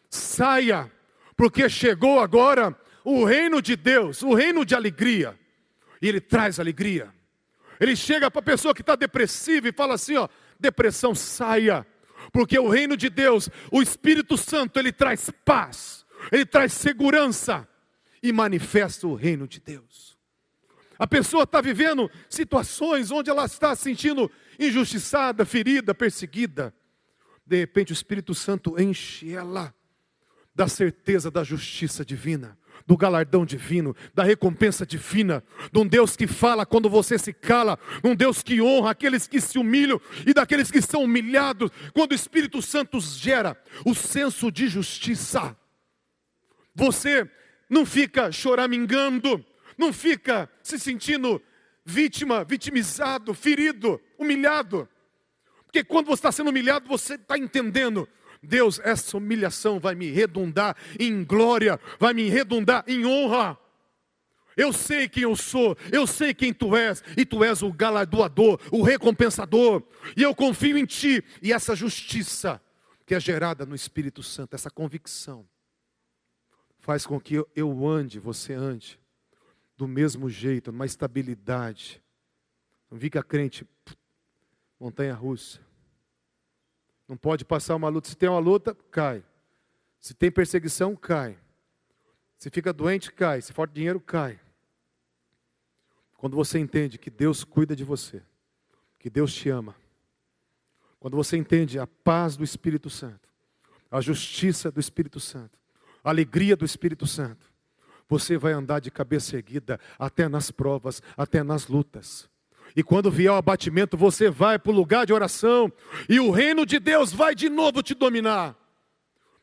saia, porque chegou agora o reino de Deus, o reino de alegria. E Ele traz alegria. Ele chega para a pessoa que está depressiva e fala assim, ó, depressão, saia. Porque o reino de Deus, o Espírito Santo, Ele traz paz, Ele traz segurança e manifesta o reino de Deus. A pessoa está vivendo situações onde ela está se sentindo injustiçada, ferida, perseguida. De repente o Espírito Santo enche ela da certeza da justiça divina, do galardão divino, da recompensa divina, de um Deus que fala quando você se cala, um Deus que honra aqueles que se humilham e daqueles que são humilhados. Quando o Espírito Santo gera o senso de justiça, você não fica choramingando, não fica se sentindo vítima, vitimizado, ferido, humilhado. Porque quando você está sendo humilhado, você está entendendo, Deus, essa humilhação vai me redundar em glória, vai me redundar em honra. Eu sei quem eu sou, eu sei quem tu és, e tu és o galardoador, o recompensador, e eu confio em ti. E essa justiça que é gerada no Espírito Santo, essa convicção, faz com que eu ande, você ande, do mesmo jeito, numa estabilidade. Não fica crente, montanha-russa. Não pode passar uma luta. Se tem uma luta, cai. Se tem perseguição, cai. Se fica doente, cai. Se falta dinheiro, cai. Quando você entende que Deus cuida de você, que Deus te ama, quando você entende a paz do Espírito Santo, a justiça do Espírito Santo, a alegria do Espírito Santo, você vai andar de cabeça erguida até nas provas, até nas lutas. E quando vier o abatimento, você vai para o lugar de oração, e o reino de Deus vai de novo te dominar.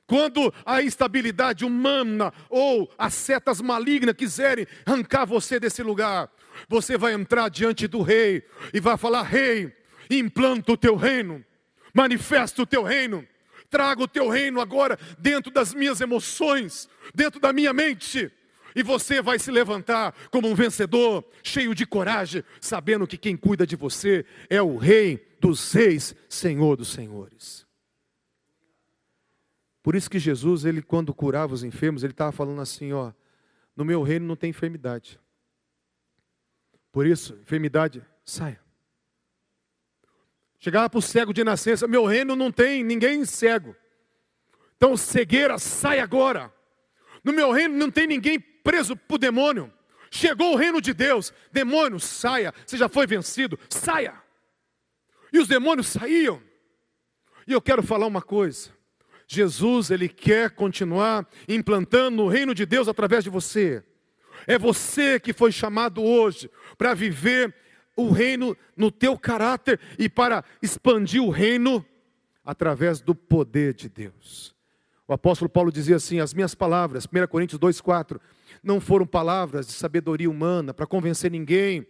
Quando a instabilidade humana ou as setas malignas quiserem arrancar você desse lugar, você vai entrar diante do rei e vai falar, rei, implanta o teu reino, manifesta o teu reino, traga o teu reino agora dentro das minhas emoções, dentro da minha mente. E você vai se levantar como um vencedor, cheio de coragem, sabendo que quem cuida de você é o Rei dos Reis, Senhor dos Senhores. Por isso que Jesus, ele quando curava os enfermos, ele estava falando assim, ó, no meu reino não tem enfermidade. Por isso, enfermidade, saia. Chegava para o cego de nascença, meu reino não tem ninguém cego. Então cegueira, sai agora. No meu reino não tem ninguém preso por demônio. Chegou o reino de Deus. Demônio, saia. Você já foi vencido, saia. E os demônios saíam. E eu quero falar uma coisa. Jesus, ele quer continuar implantando o reino de Deus através de você. É você que foi chamado hoje para viver o reino no teu caráter e para expandir o reino através do poder de Deus. O apóstolo Paulo dizia assim, as minhas palavras, 1 Coríntios 2,4, não foram palavras de sabedoria humana para convencer ninguém,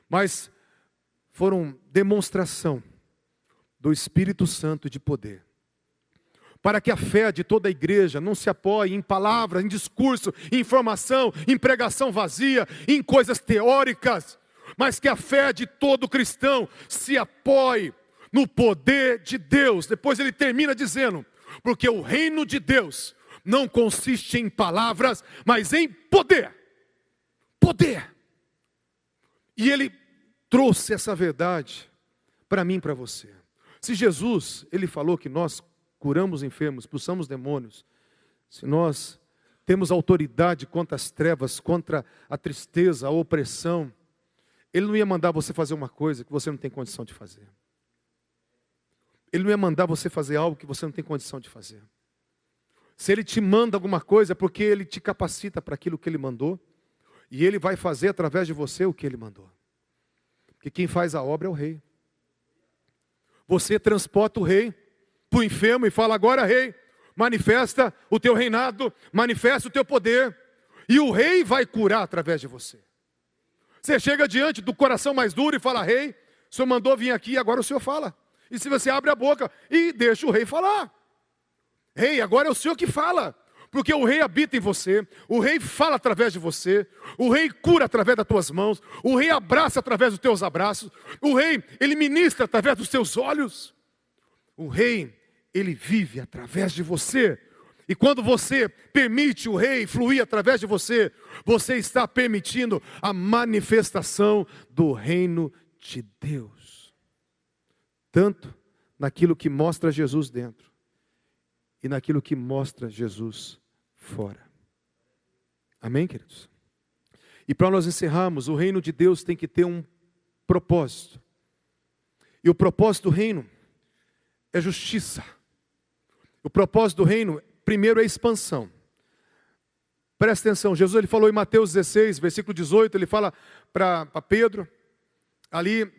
mas foram demonstração do Espírito Santo de poder. para que a fé de toda a igreja não se apoie em palavras, em discurso, em informação, em pregação vazia, em coisas teóricas, mas que a fé de todo cristão se apoie no poder de Deus. Depois ele termina dizendo, porque o reino de Deus não consiste em palavras, mas em poder. Poder. E ele trouxe essa verdade para mim e para você. Se Jesus, ele falou que nós curamos enfermos, expulsamos demônios, se nós temos autoridade contra as trevas, contra a tristeza, a opressão, ele não ia mandar você fazer uma coisa que você não tem condição de fazer. Ele não ia mandar você fazer algo que você não tem condição de fazer. Se ele te manda alguma coisa, é porque ele te capacita para aquilo que ele mandou, e ele vai fazer através de você o que ele mandou. Porque quem faz a obra é o rei. Você transporta o rei para o enfermo e fala, agora rei, manifesta o teu reinado, manifesta o teu poder, e o rei vai curar através de você. Você chega diante do coração mais duro e fala, rei, o senhor mandou vir aqui, agora o senhor fala. E se você abre a boca e deixa o rei falar. Rei, agora é o senhor que fala. Porque o rei habita em você, o rei fala através de você, o rei cura através das tuas mãos, o rei abraça através dos teus abraços, o rei, ele ministra através dos teus olhos. O rei, ele vive através de você. E quando você permite o rei fluir através de você, você está permitindo a manifestação do reino de Deus. Tanto naquilo que mostra Jesus dentro, e naquilo que mostra Jesus fora. Amém, queridos? E para nós encerrarmos, o reino de Deus tem que ter um propósito. E o propósito do reino é justiça. O propósito do reino, primeiro, é expansão. Presta atenção, Jesus ele falou em Mateus 16, versículo 18, ele fala para Pedro, ali,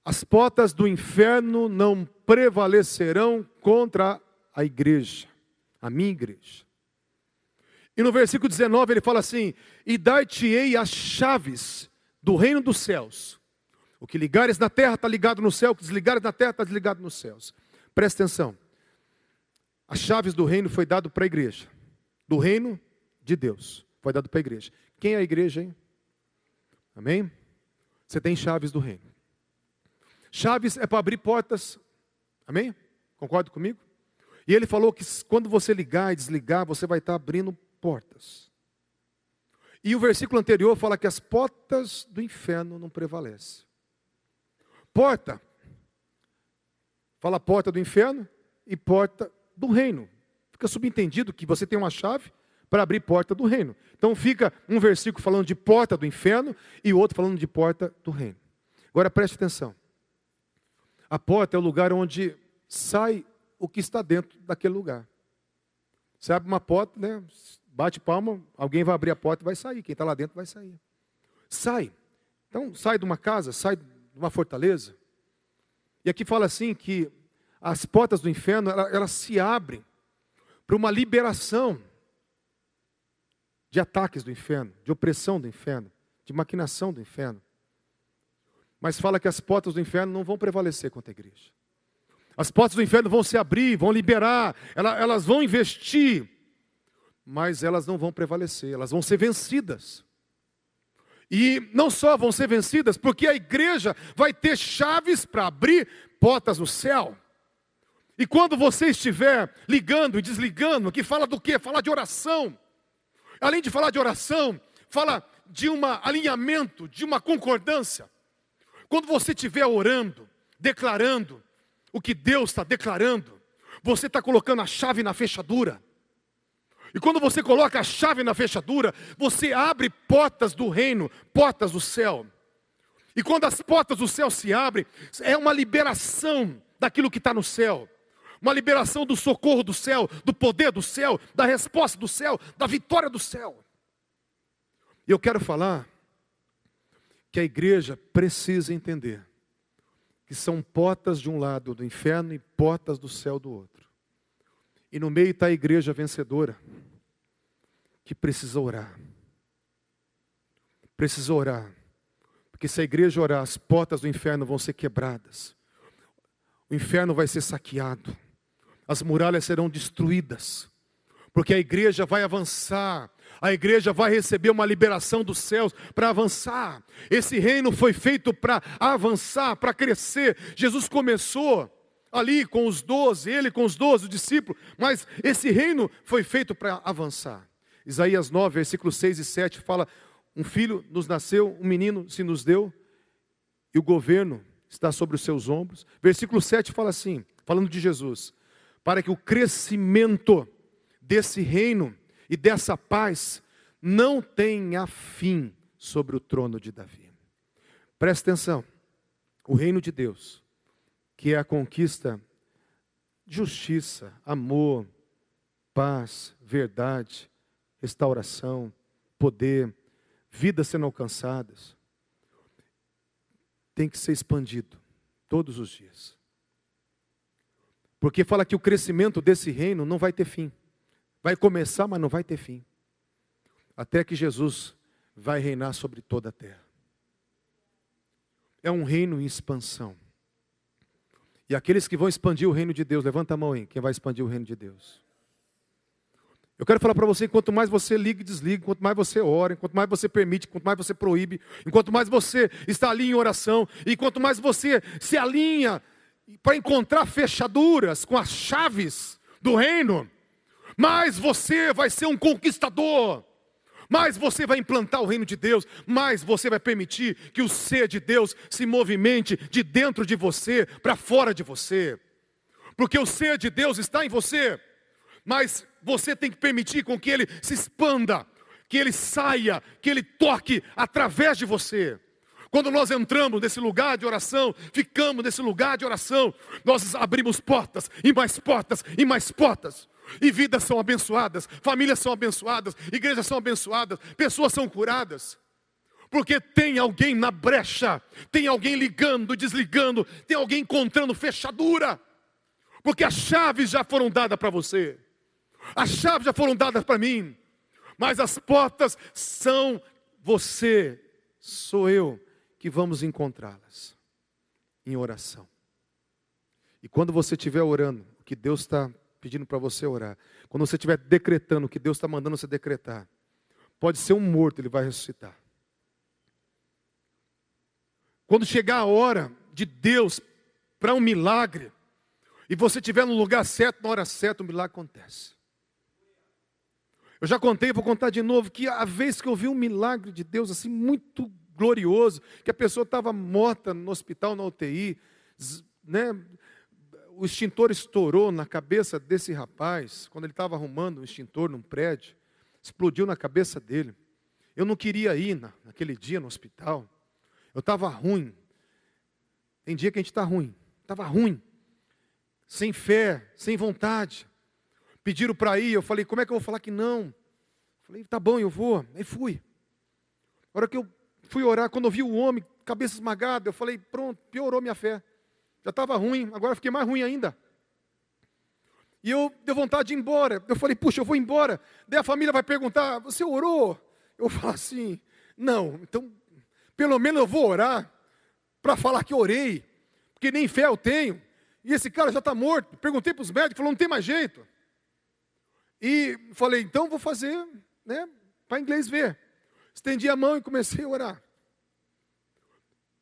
as portas do inferno não prevalecerão contra a igreja, a minha igreja. E no versículo 19 ele fala assim, e dar-te-ei as chaves do reino dos céus. O que ligares na terra está ligado no céu, o que desligares na terra está desligado nos céus. Presta atenção, as chaves do reino foi dado para a igreja, do reino de Deus, foi dado para a igreja. Quem é a igreja, hein? Amém? Você tem chaves do reino. Chaves é para abrir portas, amém? Concorda comigo? E ele falou que quando você ligar e desligar, você vai estar abrindo portas. E o versículo anterior fala que as portas do inferno não prevalecem. Porta, fala porta do inferno e porta do reino. Fica subentendido que você tem uma chave para abrir porta do reino. Então fica um versículo falando de porta do inferno e outro falando de porta do reino. Agora preste atenção. A porta é o lugar onde sai o que está dentro daquele lugar. Você abre uma porta, né? Bate palma, alguém vai abrir a porta e vai sair. Quem está lá dentro vai sair. Sai. Então sai de uma casa, sai de uma fortaleza. E aqui fala assim que as portas do inferno, elas se abrem para uma liberação de ataques do inferno, de opressão do inferno, de maquinação do inferno. Mas fala que as portas do inferno não vão prevalecer contra a igreja. As portas do inferno vão se abrir, vão liberar, elas vão investir, mas elas não vão prevalecer, elas vão ser vencidas. E não só vão ser vencidas, porque a igreja vai ter chaves para abrir portas no céu. E quando você estiver ligando e desligando, que fala do quê? Fala de oração. Além de falar de oração, fala de um alinhamento, de uma concordância. Quando você estiver orando, declarando o que Deus está declarando, você está colocando a chave na fechadura. E quando você coloca a chave na fechadura, você abre portas do reino, portas do céu. E quando as portas do céu se abrem, é uma liberação daquilo que está no céu. Uma liberação do socorro do céu, do poder do céu, da resposta do céu, da vitória do céu. E eu quero falar que a igreja precisa entender que são portas de um lado do inferno e portas do céu do outro. E no meio está a igreja vencedora, que precisa orar. Precisa orar. Porque se a igreja orar, as portas do inferno vão ser quebradas. O inferno vai ser saqueado. as muralhas serão destruídas, porque a igreja vai avançar, a igreja vai receber uma liberação dos céus para avançar. Esse reino foi feito para avançar, para crescer. Jesus começou ali com os 12, ele com os 12 discípulos, mas esse reino foi feito para avançar. Isaías 9, versículos 6 e 7 fala: um filho nos nasceu, um menino se nos deu, e o governo está sobre os seus ombros. Versículo 7 fala assim, falando de Jesus: para que o crescimento desse reino e dessa paz não tenha fim sobre o trono de Davi. Presta atenção, o reino de Deus, que é a conquista de justiça, amor, paz, verdade, restauração, poder, vidas sendo alcançadas, tem que ser expandido todos os dias. Porque fala que o crescimento desse reino não vai ter fim. Vai começar, mas não vai ter fim. Até que Jesus vai reinar sobre toda a terra. É um reino em expansão. E aqueles que vão expandir o reino de Deus, levanta a mão aí, quem vai expandir o reino de Deus. Eu quero falar para você, quanto mais você liga e desliga, quanto mais você ora, quanto mais você permite, quanto mais você proíbe, enquanto mais você está ali em oração, e quanto mais você se alinha para encontrar fechaduras com as chaves do reino, mais você vai ser um conquistador, mais você vai implantar o reino de Deus, mais você vai permitir que o ser de Deus se movimente de dentro de você para fora de você, porque o ser de Deus está em você, mas você tem que permitir com que ele se expanda, que ele saia, que ele toque através de você. Quando nós entramos nesse lugar de oração, ficamos nesse lugar de oração, nós abrimos portas, e mais portas, e mais portas. E vidas são abençoadas, famílias são abençoadas, igrejas são abençoadas, pessoas são curadas. Porque tem alguém na brecha, tem alguém ligando, desligando, tem alguém encontrando fechadura. Porque as chaves já foram dadas para você, as chaves já foram dadas para mim, mas as portas são você, sou eu, que vamos encontrá-las em oração. E quando você estiver orando, o que Deus está pedindo para você orar, quando você estiver decretando o que Deus está mandando você decretar, pode ser um morto, ele vai ressuscitar. Quando chegar a hora de Deus para um milagre, e você estiver no lugar certo, na hora certa, o milagre acontece. Eu já contei, vou contar de novo, que a vez que eu vi um milagre de Deus assim muito glorioso, que a pessoa estava morta no hospital, na UTI, né? O extintor estourou na cabeça desse rapaz, quando ele estava arrumando um extintor num prédio, explodiu na cabeça dele. Eu não queria ir naquele dia no hospital, eu estava ruim. Tem dia que a gente está ruim, estava ruim, sem fé, sem vontade. Pediram para ir, eu falei, como é que eu vou falar que não? Falei, tá bom, eu vou. Aí fui. A hora que eu fui orar, quando eu vi o homem, cabeça esmagada, eu falei, pronto, piorou minha fé. Já estava ruim, agora fiquei mais ruim ainda. E eu dei vontade de ir embora. Eu falei, puxa, eu vou embora. Daí a família vai perguntar, você orou? Eu falo assim, não, então, pelo menos eu vou orar, para falar que orei, porque nem fé eu tenho. E esse cara já está morto. Perguntei para os médicos, falou, não tem mais jeito. E falei, então vou fazer, né, para inglês ver. Estendi a mão e comecei a orar.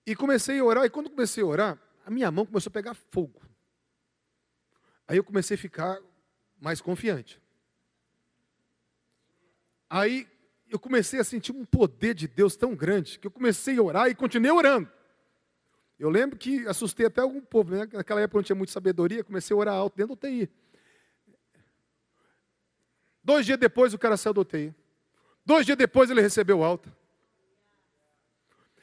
E comecei a orar, e quando comecei a orar, a minha mão começou a pegar fogo. Aí eu comecei a ficar mais confiante. Aí eu comecei a sentir um poder de Deus tão grande, que eu comecei a orar e continuei orando. Eu lembro que assustei até algum povo, né? Naquela época eu não tinha muita sabedoria, comecei a orar alto dentro da UTI. 2 dias depois o cara saiu da UTI. 2 dias depois ele recebeu alta.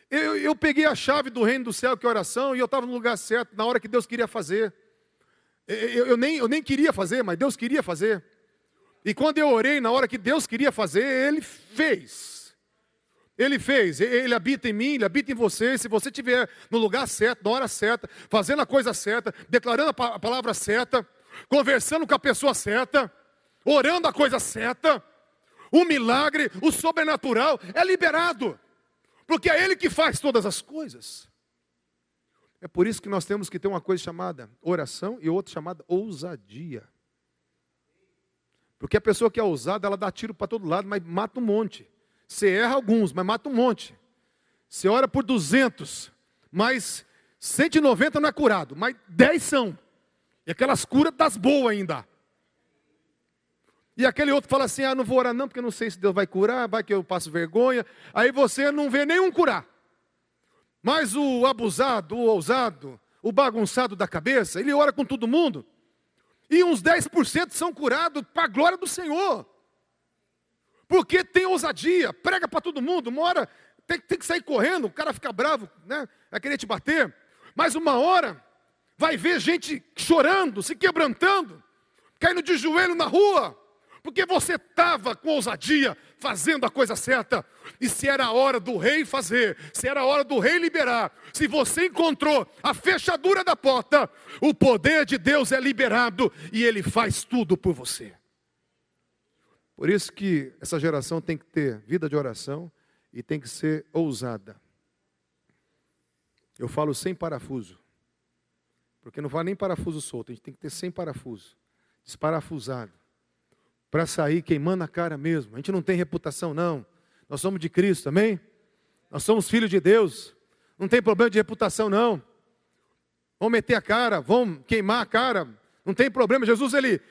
Eu peguei a chave do reino do céu, que é a oração, e eu estava no lugar certo, na hora que Deus queria fazer. Eu nem queria fazer, mas Deus queria fazer. E quando eu orei, na hora que Deus queria fazer, Ele fez. Ele fez, Ele habita em mim, Ele habita em você. Se você estiver no lugar certo, na hora certa, fazendo a coisa certa, declarando a palavra certa, conversando com a pessoa certa, orando a coisa certa, o milagre, o sobrenatural é liberado. Porque é Ele que faz todas as coisas. É por isso que nós temos que ter uma coisa chamada oração e outra chamada ousadia. Porque a pessoa que é ousada, ela dá tiro para todo lado, mas mata um monte. Você erra alguns, mas mata um monte. Você ora por 200, mas 190 não é curado, mas 10 são. E aquelas curas das boas ainda. E aquele outro fala assim, não vou orar não, porque eu não sei se Deus vai curar, vai que eu passo vergonha. Aí você não vê nenhum curar. Mas o abusado, o ousado, o bagunçado da cabeça, ele ora com todo mundo. E uns 10% são curados para a glória do Senhor. Porque tem ousadia, prega para todo mundo. Uma hora tem que sair correndo, o cara fica bravo, né? Vai querer te bater. Mas uma hora vai ver gente chorando, se quebrantando, caindo de joelho na rua. Porque você estava com ousadia, fazendo a coisa certa. E se era a hora do rei fazer, se era a hora do rei liberar, se você encontrou a fechadura da porta, o poder de Deus é liberado e Ele faz tudo por você. Por isso que essa geração tem que ter vida de oração e tem que ser ousada. Eu falo sem parafuso, porque não vai nem parafuso solto, a gente tem que ter sem parafuso, desparafusado, para sair queimando a cara mesmo. A gente não tem reputação não, nós somos de Cristo, amém? Nós somos filhos de Deus, não tem problema de reputação não. Vamos meter a cara, vamos queimar a cara, não tem problema. Jesus ele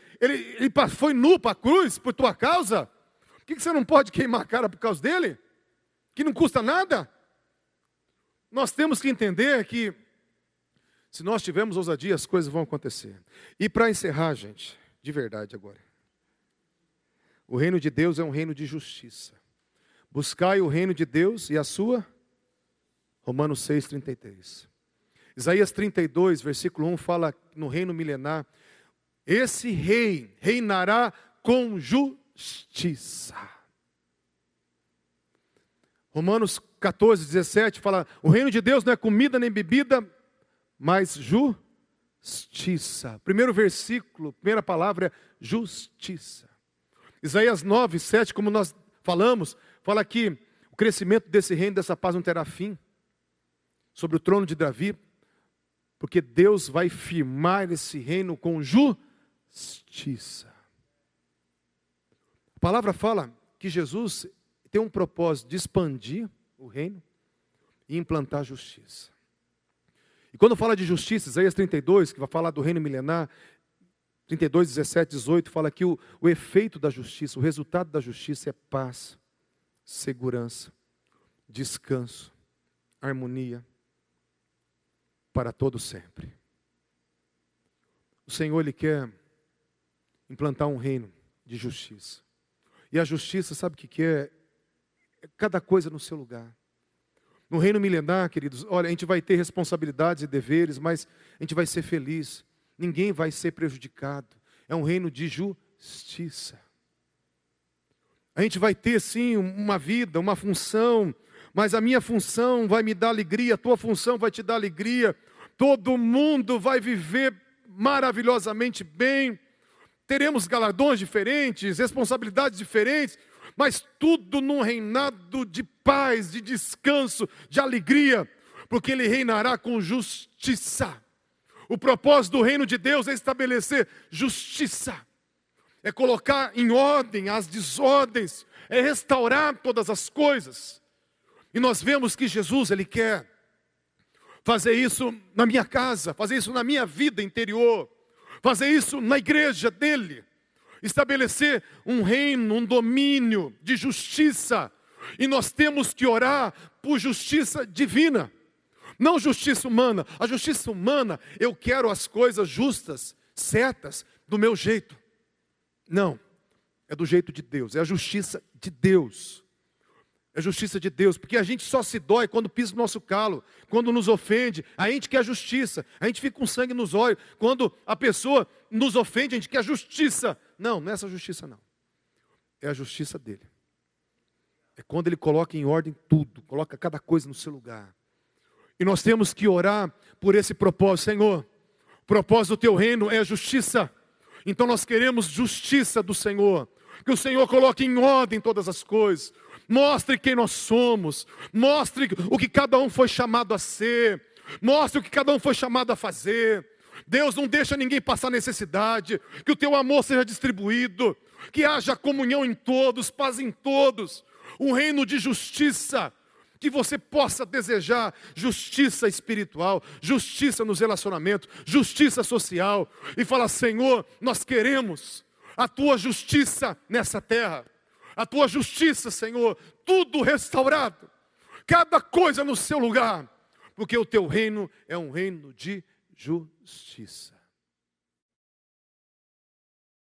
foi nu para a cruz por tua causa. Por que você não pode queimar a cara por causa dele? Que não custa nada? Nós temos que entender que se nós tivermos ousadia, as coisas vão acontecer. E para encerrar, gente, de verdade agora. O reino de Deus é um reino de justiça. Buscai o reino de Deus e a sua... Romanos 6:33. Isaías 32, versículo 1, fala no reino milenar. Esse rei reinará com justiça. Romanos 14:17 fala, o reino de Deus não é comida nem bebida, mas justiça. Primeiro versículo, primeira palavra é justiça. Isaías 9:7, como nós falamos, fala que o crescimento desse reino, dessa paz não terá fim. Sobre o trono de Davi, porque Deus vai firmar esse reino com justiça. A palavra fala que Jesus tem um propósito de expandir o reino e implantar a justiça. E quando fala de justiça, Isaías 32, que vai falar do reino milenar, 32, 17, 18, fala que o efeito da justiça, o resultado da justiça é paz, segurança, descanso, harmonia, para todo sempre. O Senhor, Ele quer implantar um reino de justiça. E a justiça, sabe o que é? É cada coisa no seu lugar. No reino milenar, queridos, olha, a gente vai ter responsabilidades e deveres, mas a gente vai ser feliz. Ninguém vai ser prejudicado. É um reino de justiça. A gente vai ter, sim, uma vida, uma função, mas a minha função vai me dar alegria, a tua função vai te dar alegria. Todo mundo vai viver maravilhosamente bem. Teremos galardões diferentes, responsabilidades diferentes, mas tudo num reinado de paz, de descanso, de alegria, porque Ele reinará com justiça. O propósito do reino de Deus é estabelecer justiça, é colocar em ordem as desordens, é restaurar todas as coisas. E nós vemos que Jesus, Ele quer fazer isso na minha casa, fazer isso na minha vida interior, fazer isso na igreja dele, estabelecer um reino, um domínio de justiça. E nós temos que orar por justiça divina, não justiça humana. A justiça humana, eu quero as coisas justas, certas, do meu jeito. Não, é do jeito de Deus, é a justiça de Deus. É a justiça de Deus, porque a gente só se dói quando pisa no nosso calo, quando nos ofende, a gente quer justiça, a gente fica com sangue nos olhos, quando a pessoa nos ofende, a gente quer justiça. Não, não é essa justiça não, é a justiça dele. É quando Ele coloca em ordem tudo, coloca cada coisa no seu lugar. E nós temos que orar por esse propósito. Senhor, o propósito do Teu reino é a justiça, então nós queremos justiça do Senhor, que o Senhor coloque em ordem todas as coisas. Mostre quem nós somos, mostre o que cada um foi chamado a ser, Mostre o que cada um foi chamado a fazer. Deus, não deixa ninguém passar necessidade. Que o teu amor seja distribuído. Que haja comunhão em todos, paz em todos. Um reino de justiça. Que você possa desejar justiça espiritual, justiça nos relacionamentos, justiça social. E falar, Senhor, nós queremos a tua justiça nessa terra. A tua justiça, Senhor, tudo restaurado. Cada coisa no seu lugar. Porque o teu reino é um reino de justiça.